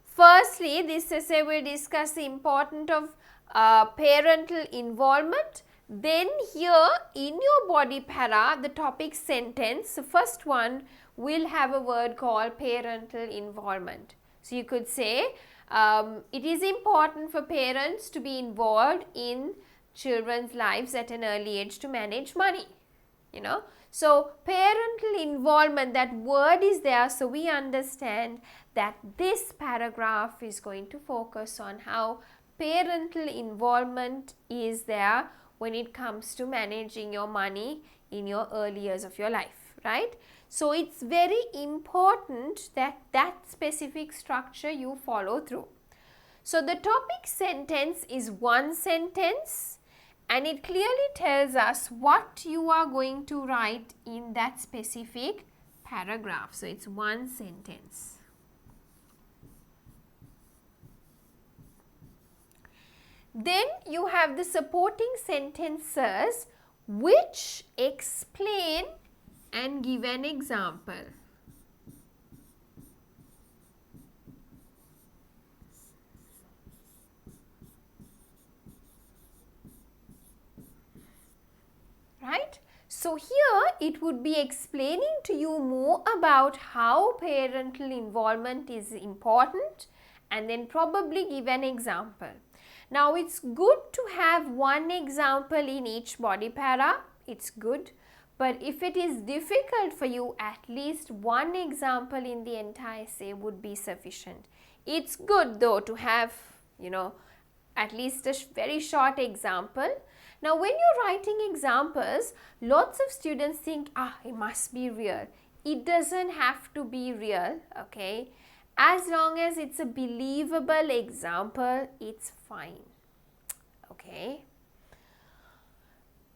firstly, this essay will discuss the importance of parental involvement. Then here in your body para, the topic sentence, the first one will have a word called parental involvement. So you could say, it is important for parents to be involved in children's lives at an early age to manage money, you know. So parental involvement, that word is there, so we understand that this paragraph is going to focus on how parental involvement is there when it comes to managing your money in your early years of your life, right? So it's very important that that specific structure you follow through. So the topic sentence is one sentence and it clearly tells us what you are going to write in that specific paragraph. So it's one sentence. Then you have the supporting sentences which explain and give an example. Right? So here it would be explaining to you more about how parental involvement is important and then probably give an example. Now it's good to have one example in each body para, it's good. But if it is difficult for you, at least one example in the entire essay would be sufficient. It's good though to have, you know, at least a very short example. Now when you're writing examples, lots of students think, it must be real. It doesn't have to be real, okay? As long as it's a believable example, it's fine, okay?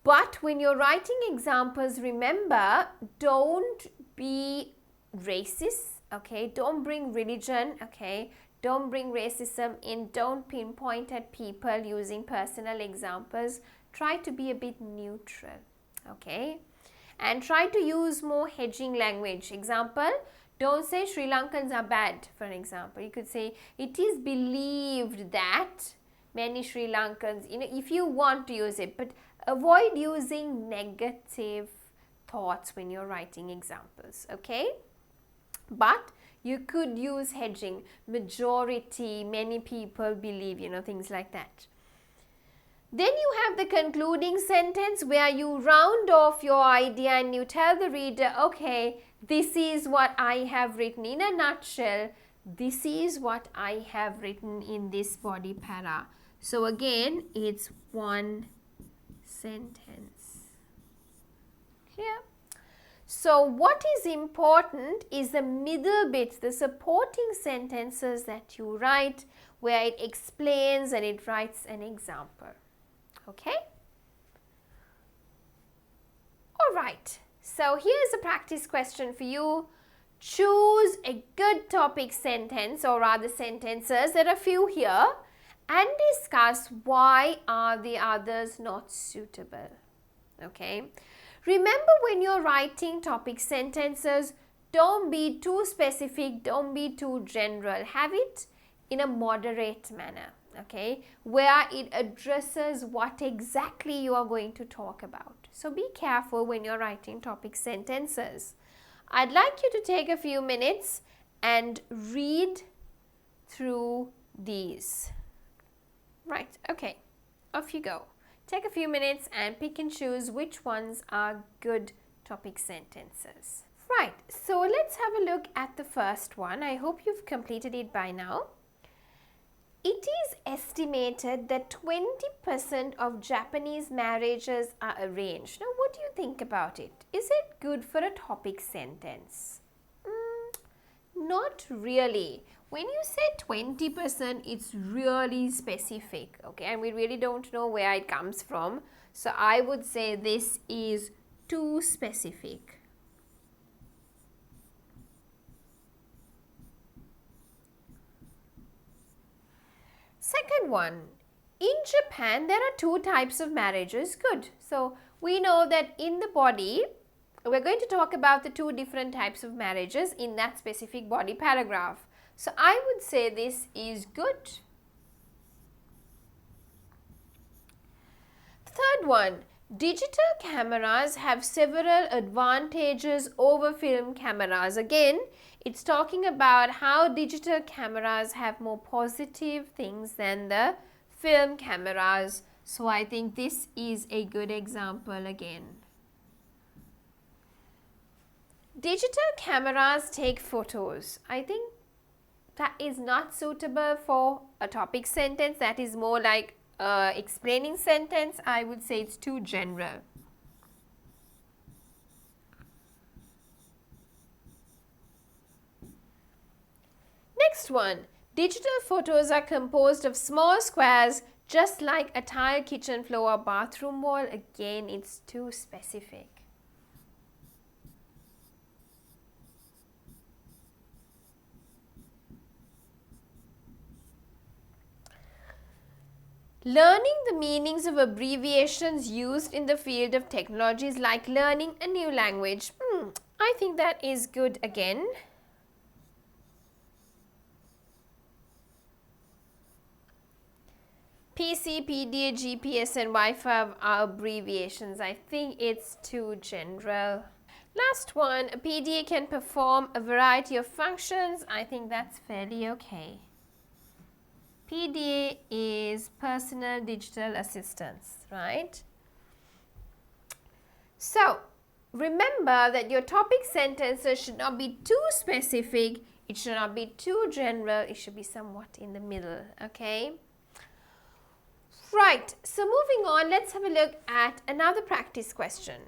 But when you're writing examples, remember, don't be racist, okay? Don't bring religion, okay? Don't bring racism in. Don't pinpoint at people using personal examples. Try to be a bit neutral, okay? And try to use more hedging language. Example, don't say Sri Lankans are bad, for an example. You could say, it is believed that many Sri Lankans, you know, if you want to use it, but avoid using negative thoughts when you're writing examples, okay? But you could use hedging, majority, many people believe, you know, things like that. Then you have the concluding sentence where you round off your idea and you tell the reader, okay, this is what I have written in a nutshell. This is what I have written in this body para. So again, it's one sentence. Clear? So what is important is the middle bits, the supporting sentences that you write, where it explains and it writes an example. Okay? Alright, so here's a practice question for you. Choose a good topic sentence, or rather sentences, there are a few here, and discuss why are the others not suitable. Okay? Remember, when you're writing topic sentences, don't be too specific, don't be too general. Have it in a moderate manner, okay, where it addresses what exactly you are going to talk about. So be careful when you're writing topic sentences. I'd like you to take a few minutes and read through these. Right, okay, off you go. Take a few minutes and pick and choose which ones are good topic sentences. Right, so let's have a look at the first one. I hope you've completed it by now. It is estimated that 20% of Japanese marriages are arranged. Now, what do you think about it? Is it good for a topic sentence? Not really. When you say 20%, it's really specific, okay, and we really don't know where it comes from. So I would say this is too specific. Second one, in Japan, there are two types of marriages. Good. So we know that in the body, we're going to talk about the two different types of marriages in that specific body paragraph. So I would say this is good. Third one, digital cameras have several advantages over film cameras. Again, it's talking about how digital cameras have more positive things than the film cameras. So I think this is a good example again. Digital cameras take photos. I think that is not suitable for a topic sentence. That is more like explaining sentence. I would say it's too general. Next one. Digital photos are composed of small squares just like a tile kitchen floor or bathroom wall. Again, it's too specific. Learning the meanings of abbreviations used in the field of technology is like learning a new language. I think that is good again. PC, PDA, GPS and Wi-Fi are abbreviations. I think it's too general. Last one, a PDA can perform a variety of functions. I think that's fairly okay. PDA is personal digital assistance, right? So, remember that your topic sentences should not be too specific, it should not be too general, it should be somewhat in the middle, okay? Right, so moving on, let's have a look at another practice question.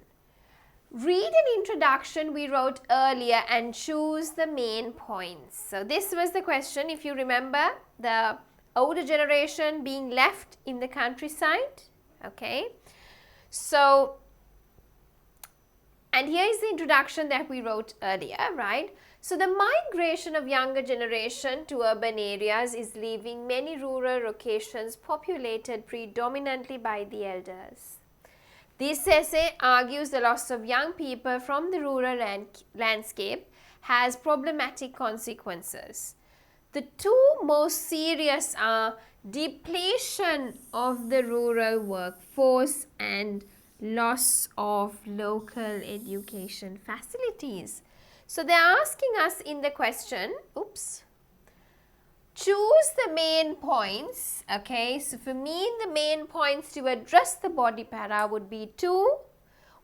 Read an introduction we wrote earlier and choose the main points. So this was the question, if you remember, the older generation being left in the countryside, okay? So, and here is the introduction that we wrote earlier, right? So the migration of younger generation to urban areas is leaving many rural locations populated predominantly by the elders. This essay argues the loss of young people from the rural landscape has problematic consequences. The two most serious are depletion of the rural workforce and loss of local education facilities. So they are asking us in the question, choose the main points, okay. So for me, the main points to address the body para would be two.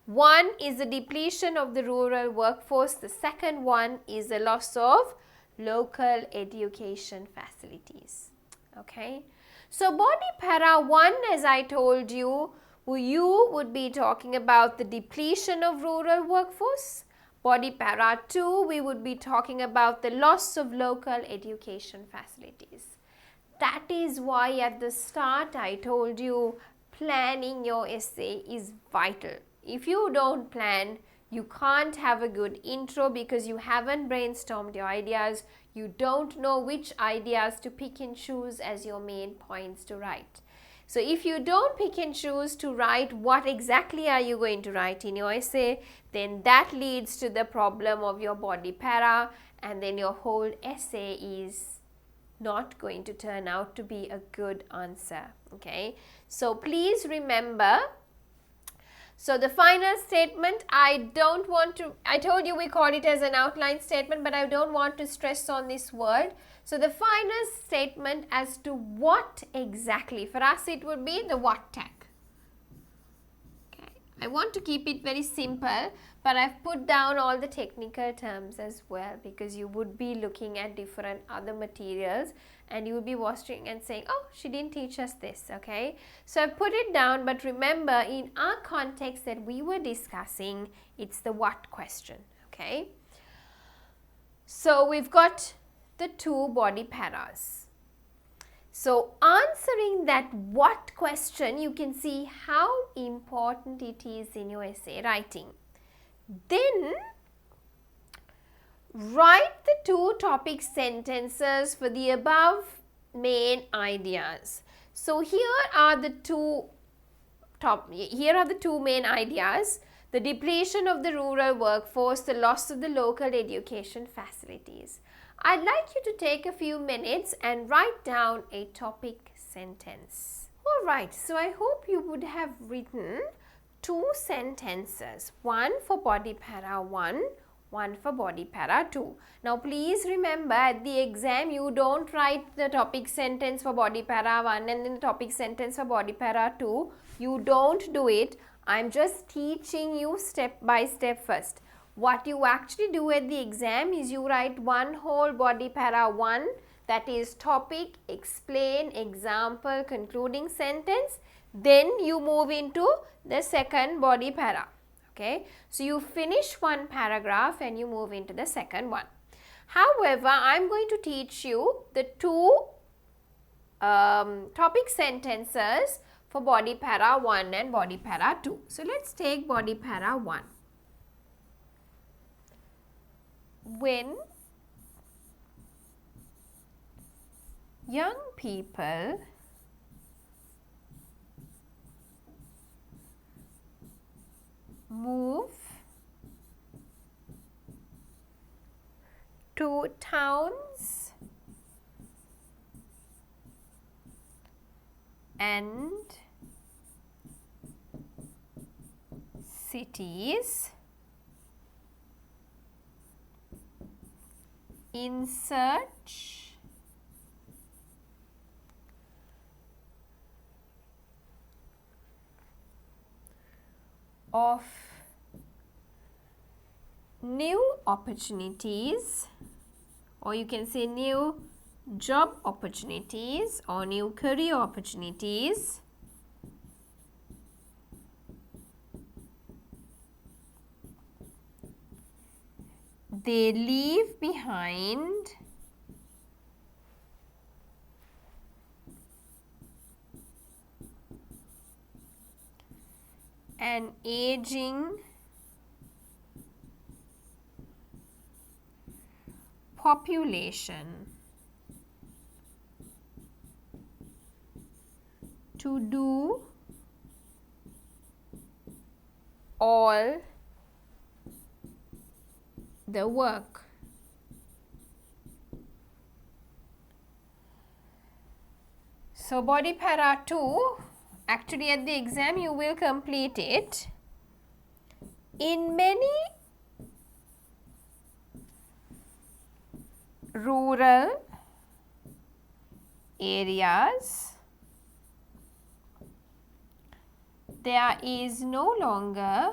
One is the depletion of the rural workforce. The second one is the loss of local education facilities, okay. So body para 1, as I told you, you would be talking about the depletion of rural workforce. Body para 2, we would be talking about the loss of local education facilities. That is why at the start I told you planning your essay is vital. If you don't plan, you can't have a good intro because you haven't brainstormed your ideas. You don't know which ideas to pick and choose as your main points to write. So if you don't pick and choose to write what exactly are you going to write in your essay, then that leads to the problem of your body para, and then your whole essay is not going to turn out to be a good answer. Okay, so please remember. So the final statement, I told you we call it as an outline statement, but I don't want to stress on this word. So the final statement as to what exactly, for us it would be the what tag. Okay, I want to keep it very simple, but I've put down all the technical terms as well, because you would be looking at different other materials and you will be watching and saying, oh, she didn't teach us this. Okay, so I put it down, but remember in our context that we were discussing, it's the what question. Okay, so we've got the two body paras. So answering that what question, you can see how important it is in your essay writing. Then write the two topic sentences for the above main ideas. So here are the two main ideas: the depletion of the rural workforce, the loss of the local education facilities. I'd like you to take a few minutes and write down a topic sentence. Alright, so I hope you would have written two sentences, one for body para 1, one for body para 2. Now please remember, at the exam you don't write the topic sentence for body para 1 and then the topic sentence for body para 2. You don't do it. I'm just teaching you step by step first. What you actually do at the exam is you write one whole body para 1, that is topic, explain, example, concluding sentence. Then you move into the second body para. Okay, so you finish one paragraph and you move into the second one. However, I'm going to teach you the two topic sentences for body para 1 and body para 2. So let's take body para 1. When young people move to towns and cities, in search of new opportunities, or you can say new job opportunities or new career opportunities, they leave behind an aging population to do all the work. So body para 2, actually at the exam you will complete it. In many rural areas, there is no longer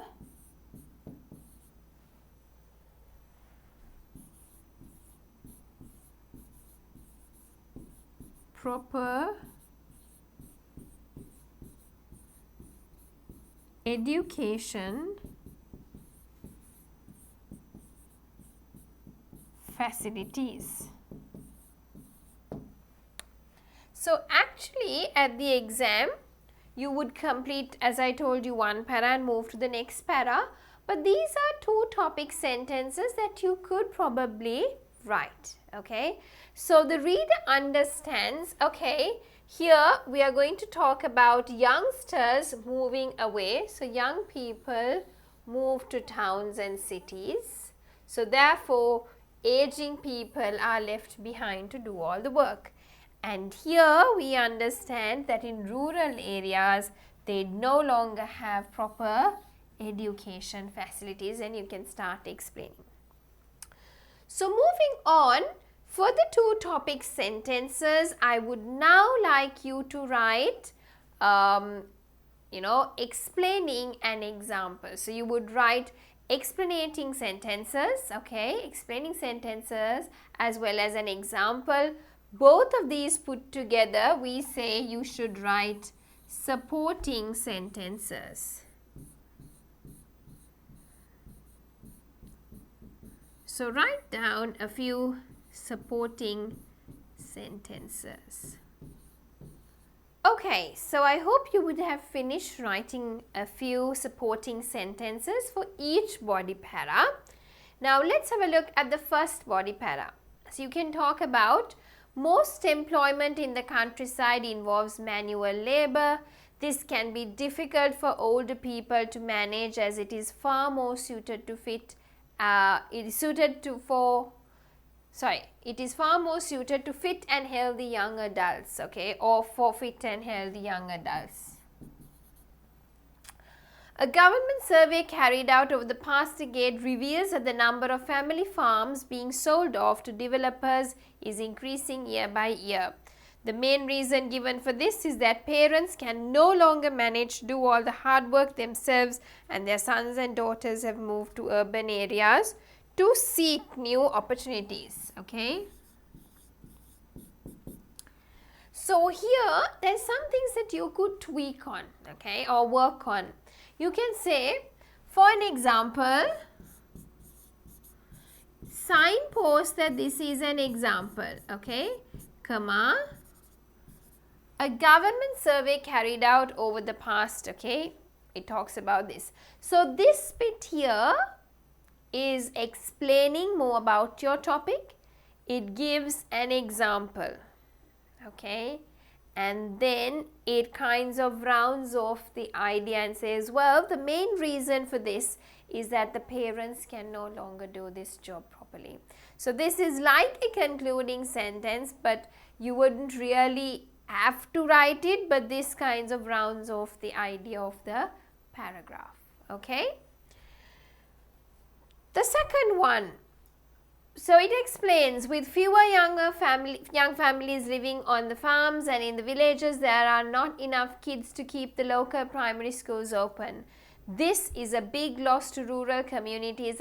proper education facilities. So actually at the exam you would complete, as I told you, one para and move to the next para, but these are two topic sentences that you could probably write. Okay, so the reader understands, okay, here we are going to talk about youngsters moving away. So young people move to towns and cities, so therefore aging people are left behind to do all the work. And here we understand that in rural areas they no longer have proper education facilities, and you can start explaining. So moving on, for the two topic sentences, I would now like you to write explaining an example. So you would write explanating sentences, okay, explaining sentences as well as an example. Both of these put together, we say you should write supporting sentences. So write down a few supporting sentences. Okay, so I hope you would have finished writing a few supporting sentences for each body para. Now let's have a look at the first body para. So you can talk about most employment in the countryside involves manual labor. This can be difficult for older people to manage as it is far more suited to fit it is far more suited to fit and healthy young adults, okay, or for fit and healthy young adults. A government survey carried out over the past decade reveals that the number of family farms being sold off to developers is increasing year by year. The main reason given for this is that parents can no longer manage to do all the hard work themselves, and their sons and daughters have moved to urban areas to seek new opportunities, okay. So here there's some things that you could tweak on, okay, or work on. You can say, for an example, signpost that this is an example, okay, comma, a government survey carried out over the past, okay, it talks about this. So this bit here is explaining more about your topic. It gives an example, okay, and then it kinds of rounds off the idea and says, well, the main reason for this is that the parents can no longer do this job properly. So this is like a concluding sentence, but you wouldn't really have to write it, but this kinds of rounds off the idea of the paragraph, okay. The second one, so it explains, with fewer young families living on the farms and in the villages, there are not enough kids to keep the local primary schools open. This is a big loss to rural communities,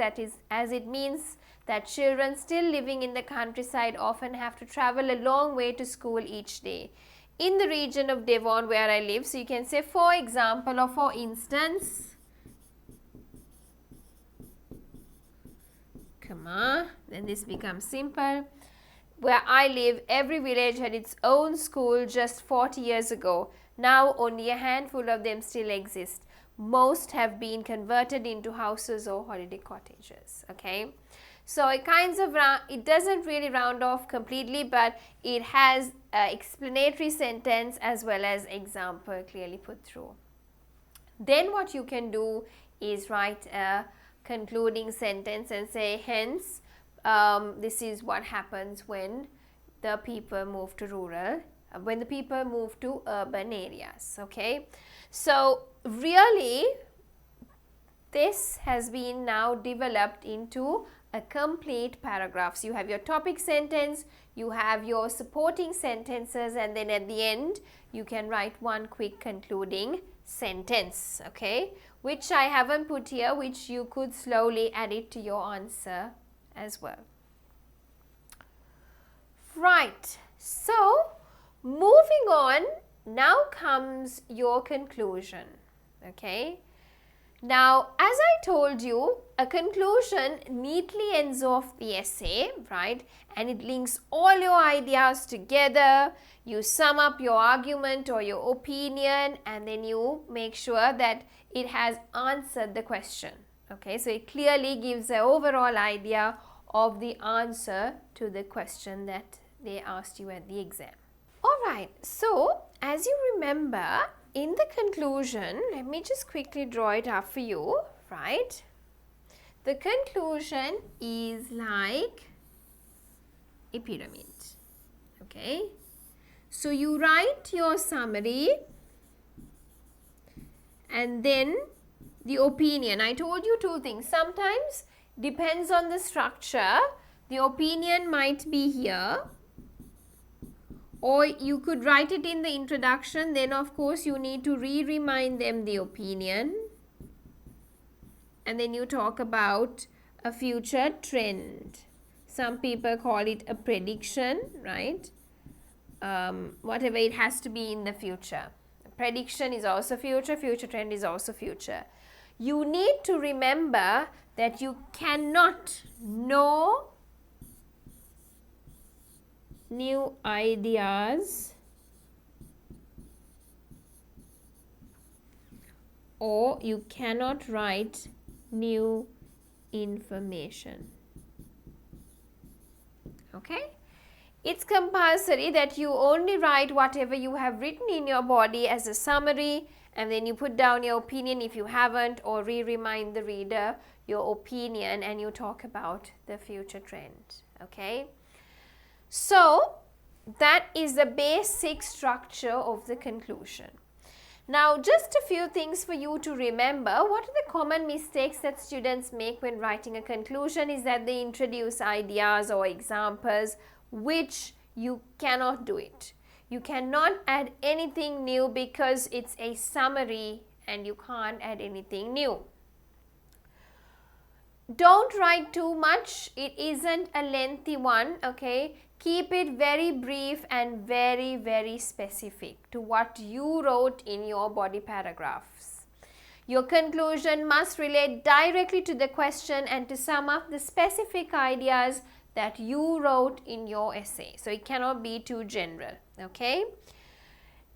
as it means that children still living in the countryside often have to travel a long way to school each day. In the region of Devon where I live, so you can say for example or for instance, comma, then this becomes simple. Where I live, every village had its own school just 40 years ago. Now only a handful of them still exist. Most have been converted into houses or holiday cottages, okay. So it kinds of it doesn't really round off completely, but it has explanatory sentence as well as example clearly put through. Then what you can do is write a concluding sentence and say, hence this is what happens when the people move to when the people move to urban areas, okay. So really this has been now developed into a complete paragraph. So you have your topic sentence, you have your supporting sentences, and then at the end you can write one quick concluding sentence, okay, which I haven't put here, which you could slowly add it to your answer as well. Right, so moving on, now comes your conclusion, okay. Now, as I told you, a conclusion neatly ends off the essay, right? And it links all your ideas together. You sum up your argument or your opinion, and then you make sure that it has answered the question. Okay, so it clearly gives an overall idea of the answer to the question that they asked you at the exam. Alright, so as you remember, in the conclusion, let me just quickly draw it up for you, right? The conclusion is like a pyramid, okay? So you write your summary and then the opinion. I told you two things. Sometimes depends on the structure. The opinion might be here, or you could write it in the introduction. Then of course you need to remind them the opinion, and then you talk about a future trend. Some people call it a prediction, right? Whatever, it has to be in the future. Prediction is also future, future trend is also future. You need to remember that you cannot know new ideas or you cannot write new information. Okay? It's compulsory that you only write whatever you have written in your body as a summary, and then you put down your opinion if you haven't, or remind the reader your opinion, and you talk about the future trend. Okay? So, that is the basic structure of the conclusion. Now, just a few things for you to remember. What are the common mistakes that students make when writing a conclusion is that they introduce ideas or examples which you cannot do it. You cannot add anything new because it's a summary and you can't add anything new. Don't write too much. It isn't a lengthy one, okay? Keep it very brief and very, very specific to what you wrote in your body paragraphs. Your conclusion must relate directly to the question and to sum up the specific ideas that you wrote in your essay. So it cannot be too general, okay?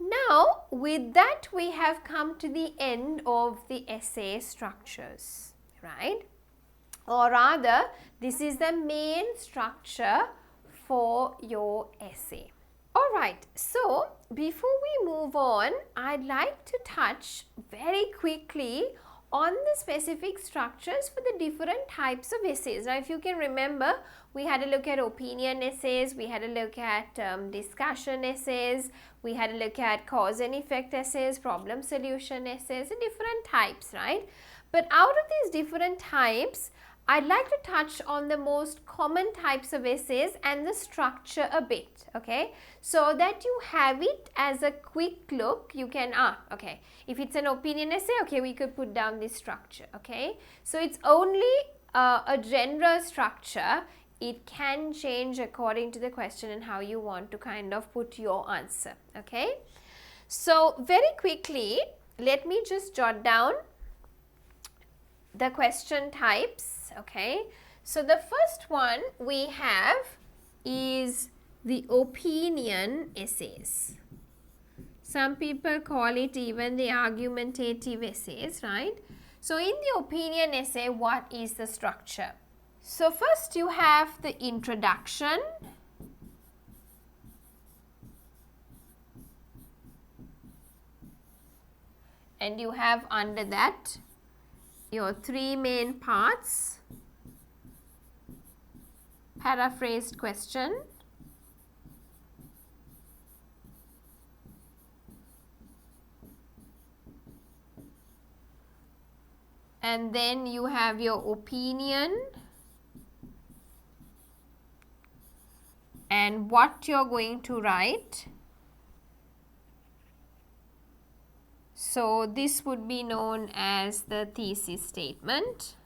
Now, with that, we have come to the end of the essay structures, right? Or rather, this is the main structure for your essay. Alright, so before we move on, I'd like to touch very quickly on the specific structures for the different types of essays. Now, if you can remember, we had a look at opinion essays, we had a look at discussion essays, we had a look at cause and effect essays, problem solution essays, and different types, right? But out of these different types, I'd like to touch on the most common types of essays and the structure a bit, okay? So that you have it as a quick look, you can, okay, if it's an opinion essay, okay, we could put down this structure, okay? So it's only a general structure. It can change according to the question and how you want to kind of put your answer, okay? So very quickly, let me just jot down the question types. Okay, so the first one we have is the opinion essays. Some people call it even the argumentative essays, right? So in the opinion essay, what is the structure? So first you have the introduction, and you have under that your three main parts: paraphrased question, and then you have your opinion and what you're going to write. So this would be known as the thesis statement.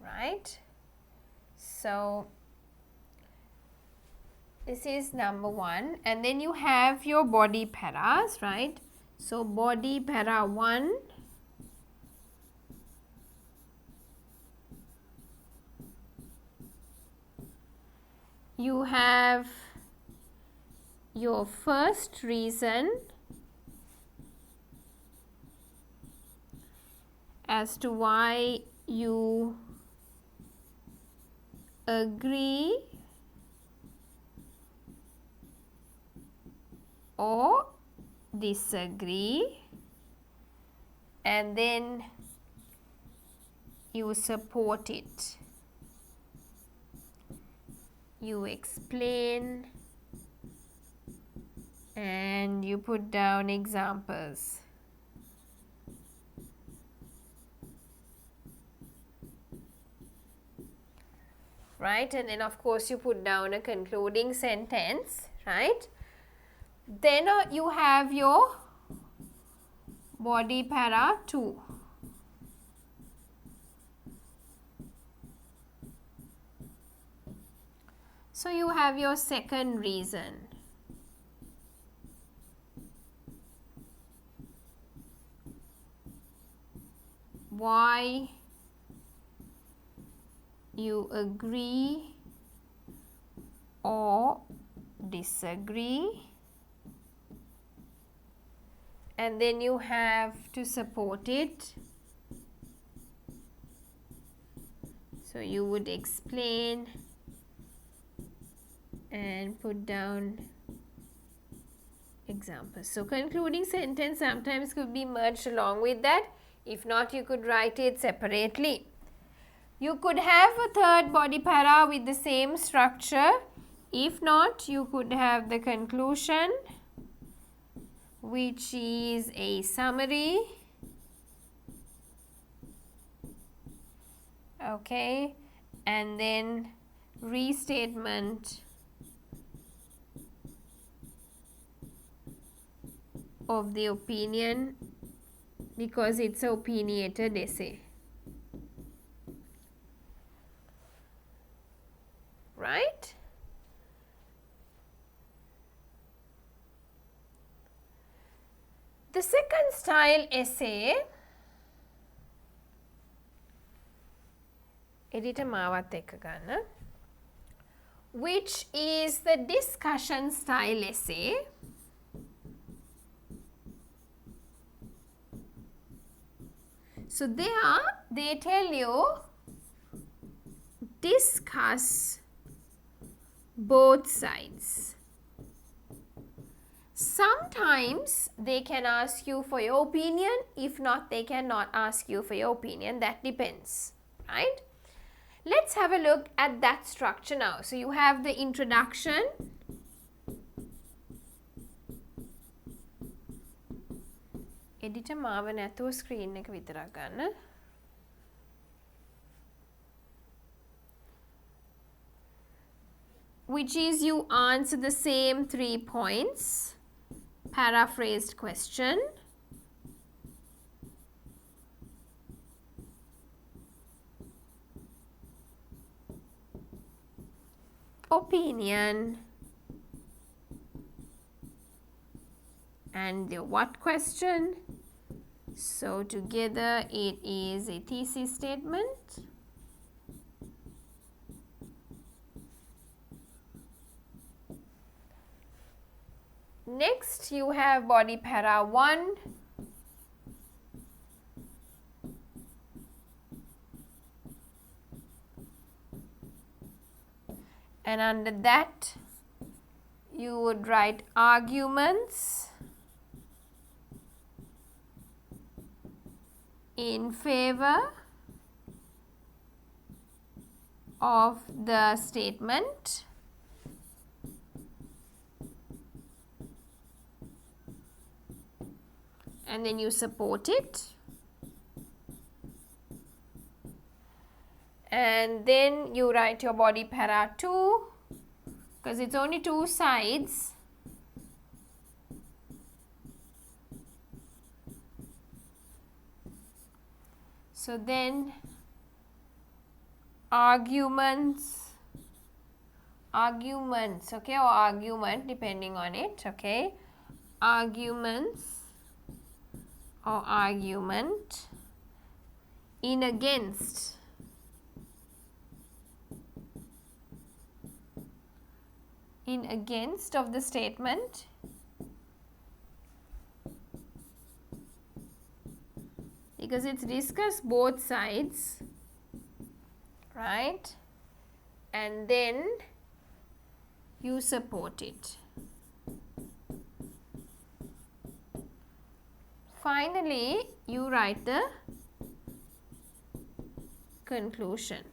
Right? So This is number 1, and then you have your body paras, right? So body para 1, you have your first reason as to why you agree or disagree, and then you support it. You explain and you put down examples. Right, and then of course you put down a concluding sentence, right? Then you have your body para 2. So you have your second reason. Why you agree or disagree, and then you have to support it. So you would explain and put down examples. So concluding sentence sometimes could be merged along with that. If not, you could write it separately. You could have a third body para with the same structure. If not, you could have the conclusion, which is a summary. Okay, and then restatement of the opinion, because it's an opinionated essay. Right? The second style essay, editor මාවත් එක්ක ගන්න, which is the discussion style essay. So there they tell you discuss both sides. Sometimes they can ask you for your opinion. If not, they cannot ask you for your opinion. That depends, right? Let's have a look at that structure now. So you have the introduction. Editor මාව නැතුව screen එක විතරක් ගන්න. Which is you answer the same 3 points. Paraphrased question, opinion, and the what question. So together it is a thesis statement. Next you have body para 1. And under that you would write arguments in favor of the statement. And then you support it. And then you write your body para 2, because it's only 2 sides. So then arguments arguments, okay, or argument depending on it, okay, arguments or argument in against of the statement because it's discussed both sides, right, and then you support it. Finally, you write the conclusion.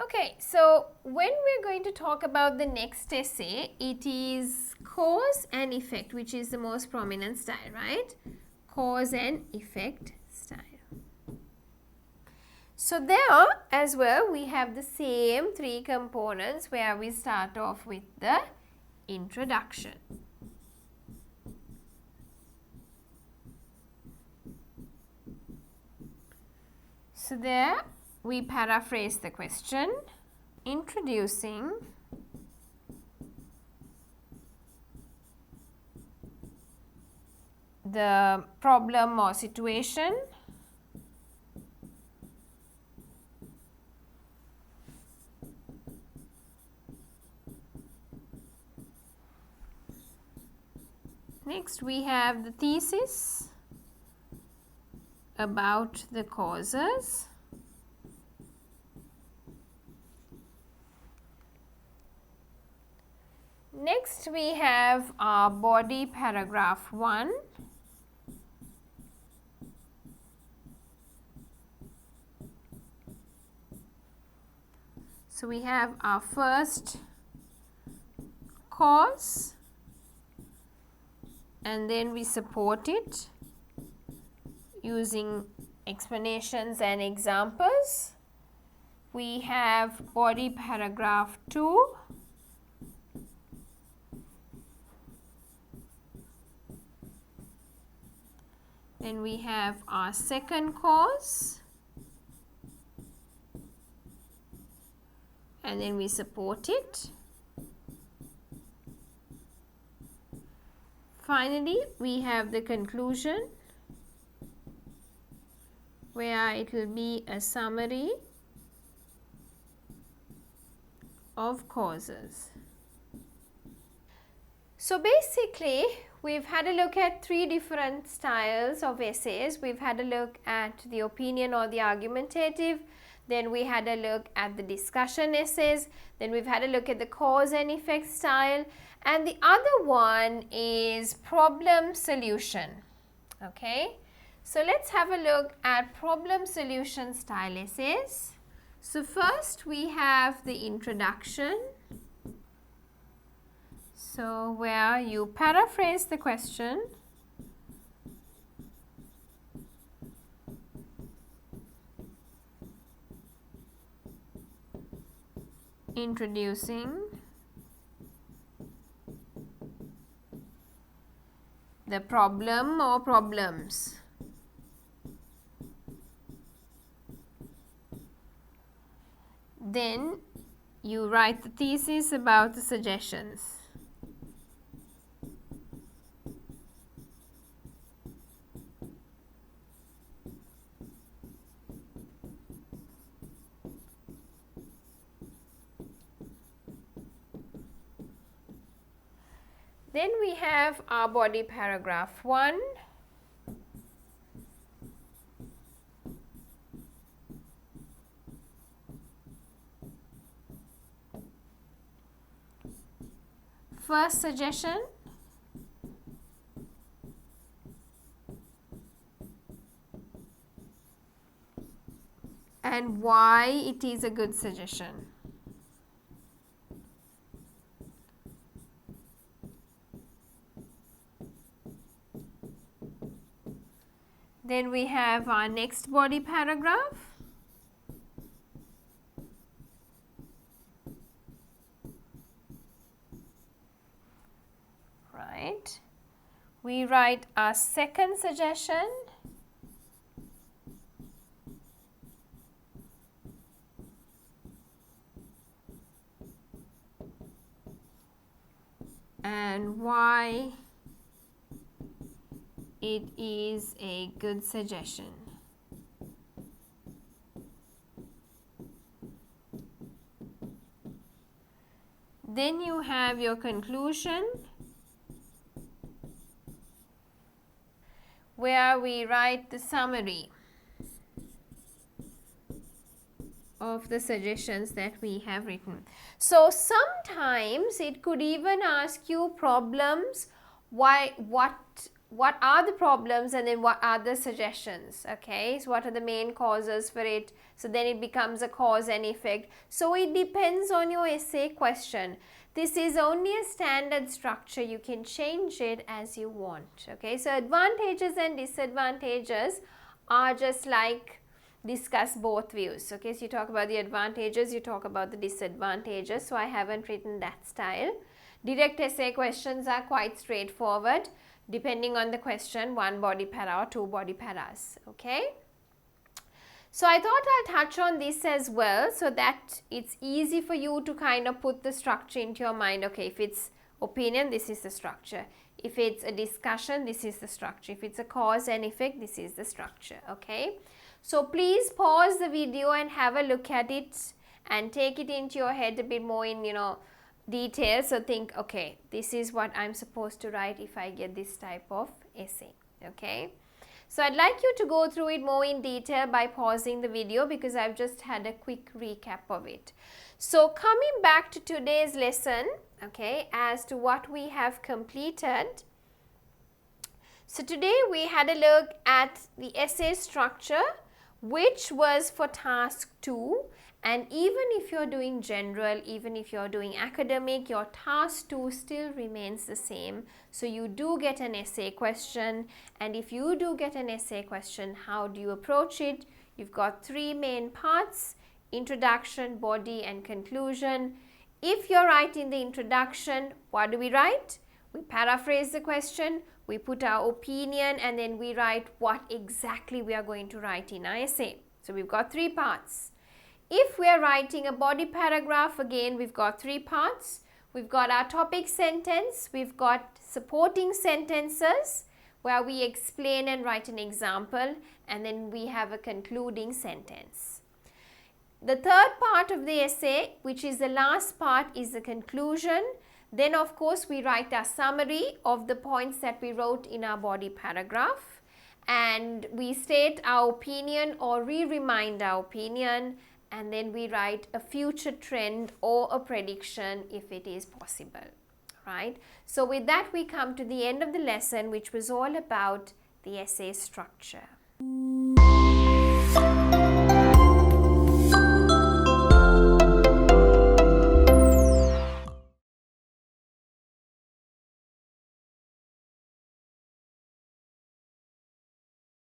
Okay, so when we're going to talk about the next essay, it is cause and effect, which is the most prominent style, right? Cause and effect style. So there as well, we have the same three components where we start off with the introduction. So there we paraphrase the question, introducing the problem or situation, next we have the thesis about the causes, next we have our body paragraph 1, so we have our first cause and then we support it using explanations and examples. We have body paragraph 2, then we have our second cause and then we support it. Finally, we have the conclusion where it will be a summary of causes. So basically, we've had a look at three different styles of essays. We've had a look at the opinion or the argumentative, then we had a look at the discussion essays, then we've had a look at the cause and effect style, and the other one is problem solution. Okay, so let's have a look at problem solution style essays. So first we have the introduction, so where you paraphrase the question, introducing the problem or problems. Then you write the thesis about the suggestions. Then we have our body paragraph 1. First suggestion, and why it is a good suggestion. Then we have our next body paragraph. Right. We write our second suggestion. and why it is a good suggestion. Then you have your conclusion, where we write the summary of the suggestions that we have written. So sometimes it could even ask you problems, what are the problems, and then what are the suggestions, okay? So what are the main causes for it? So then it becomes a cause and effect. So it depends on your essay question. This is only a standard structure. You can change it as you want, okay? So advantages and disadvantages are just like discuss both views, okay? So you talk about the advantages, you talk about the disadvantages. So I haven't written that style. Direct essay questions are quite straightforward, depending on the question, one body para or two body paras, okay? So I thought I'll touch on this as well, so that it's easy for you to kind of put the structure into your mind. Okay, if it's opinion, this is the structure. If it's a discussion, this is the structure. If it's a cause and effect, this is the structure, okay? So please pause the video and have a look at it and take it into your head a bit more in, detail. So think, okay, this is what I'm supposed to write if I get this type of essay, okay? So I'd like you to go through it more in detail by pausing the video, because I've just had a quick recap of it. So coming back to today's lesson, okay, as to what we have completed. So today we had a look at the essay structure, which was for task 2, and even if you're doing general, even if you're doing academic, your task 2 still remains the same. So you do get an essay question, and if you do get an essay question, how do you approach it? You've got 3 main parts: introduction, body and conclusion. If you're writing the introduction, what do we write? We paraphrase the question, we put our opinion, and then we write what exactly we are going to write in our essay. So we've got 3 parts. If we are writing a body paragraph, again we've got 3 parts. We've got our topic sentence, we've got supporting sentences where we explain and write an example, and then we have a concluding sentence. The third part of the essay, which is the last part, is the conclusion. Then of course we write a summary of the points that we wrote in our body paragraph, and we state our opinion or remind our opinion, and then we write a future trend or a prediction if it is possible, right? So with that we come to the end of the lesson, which was all about the essay structure.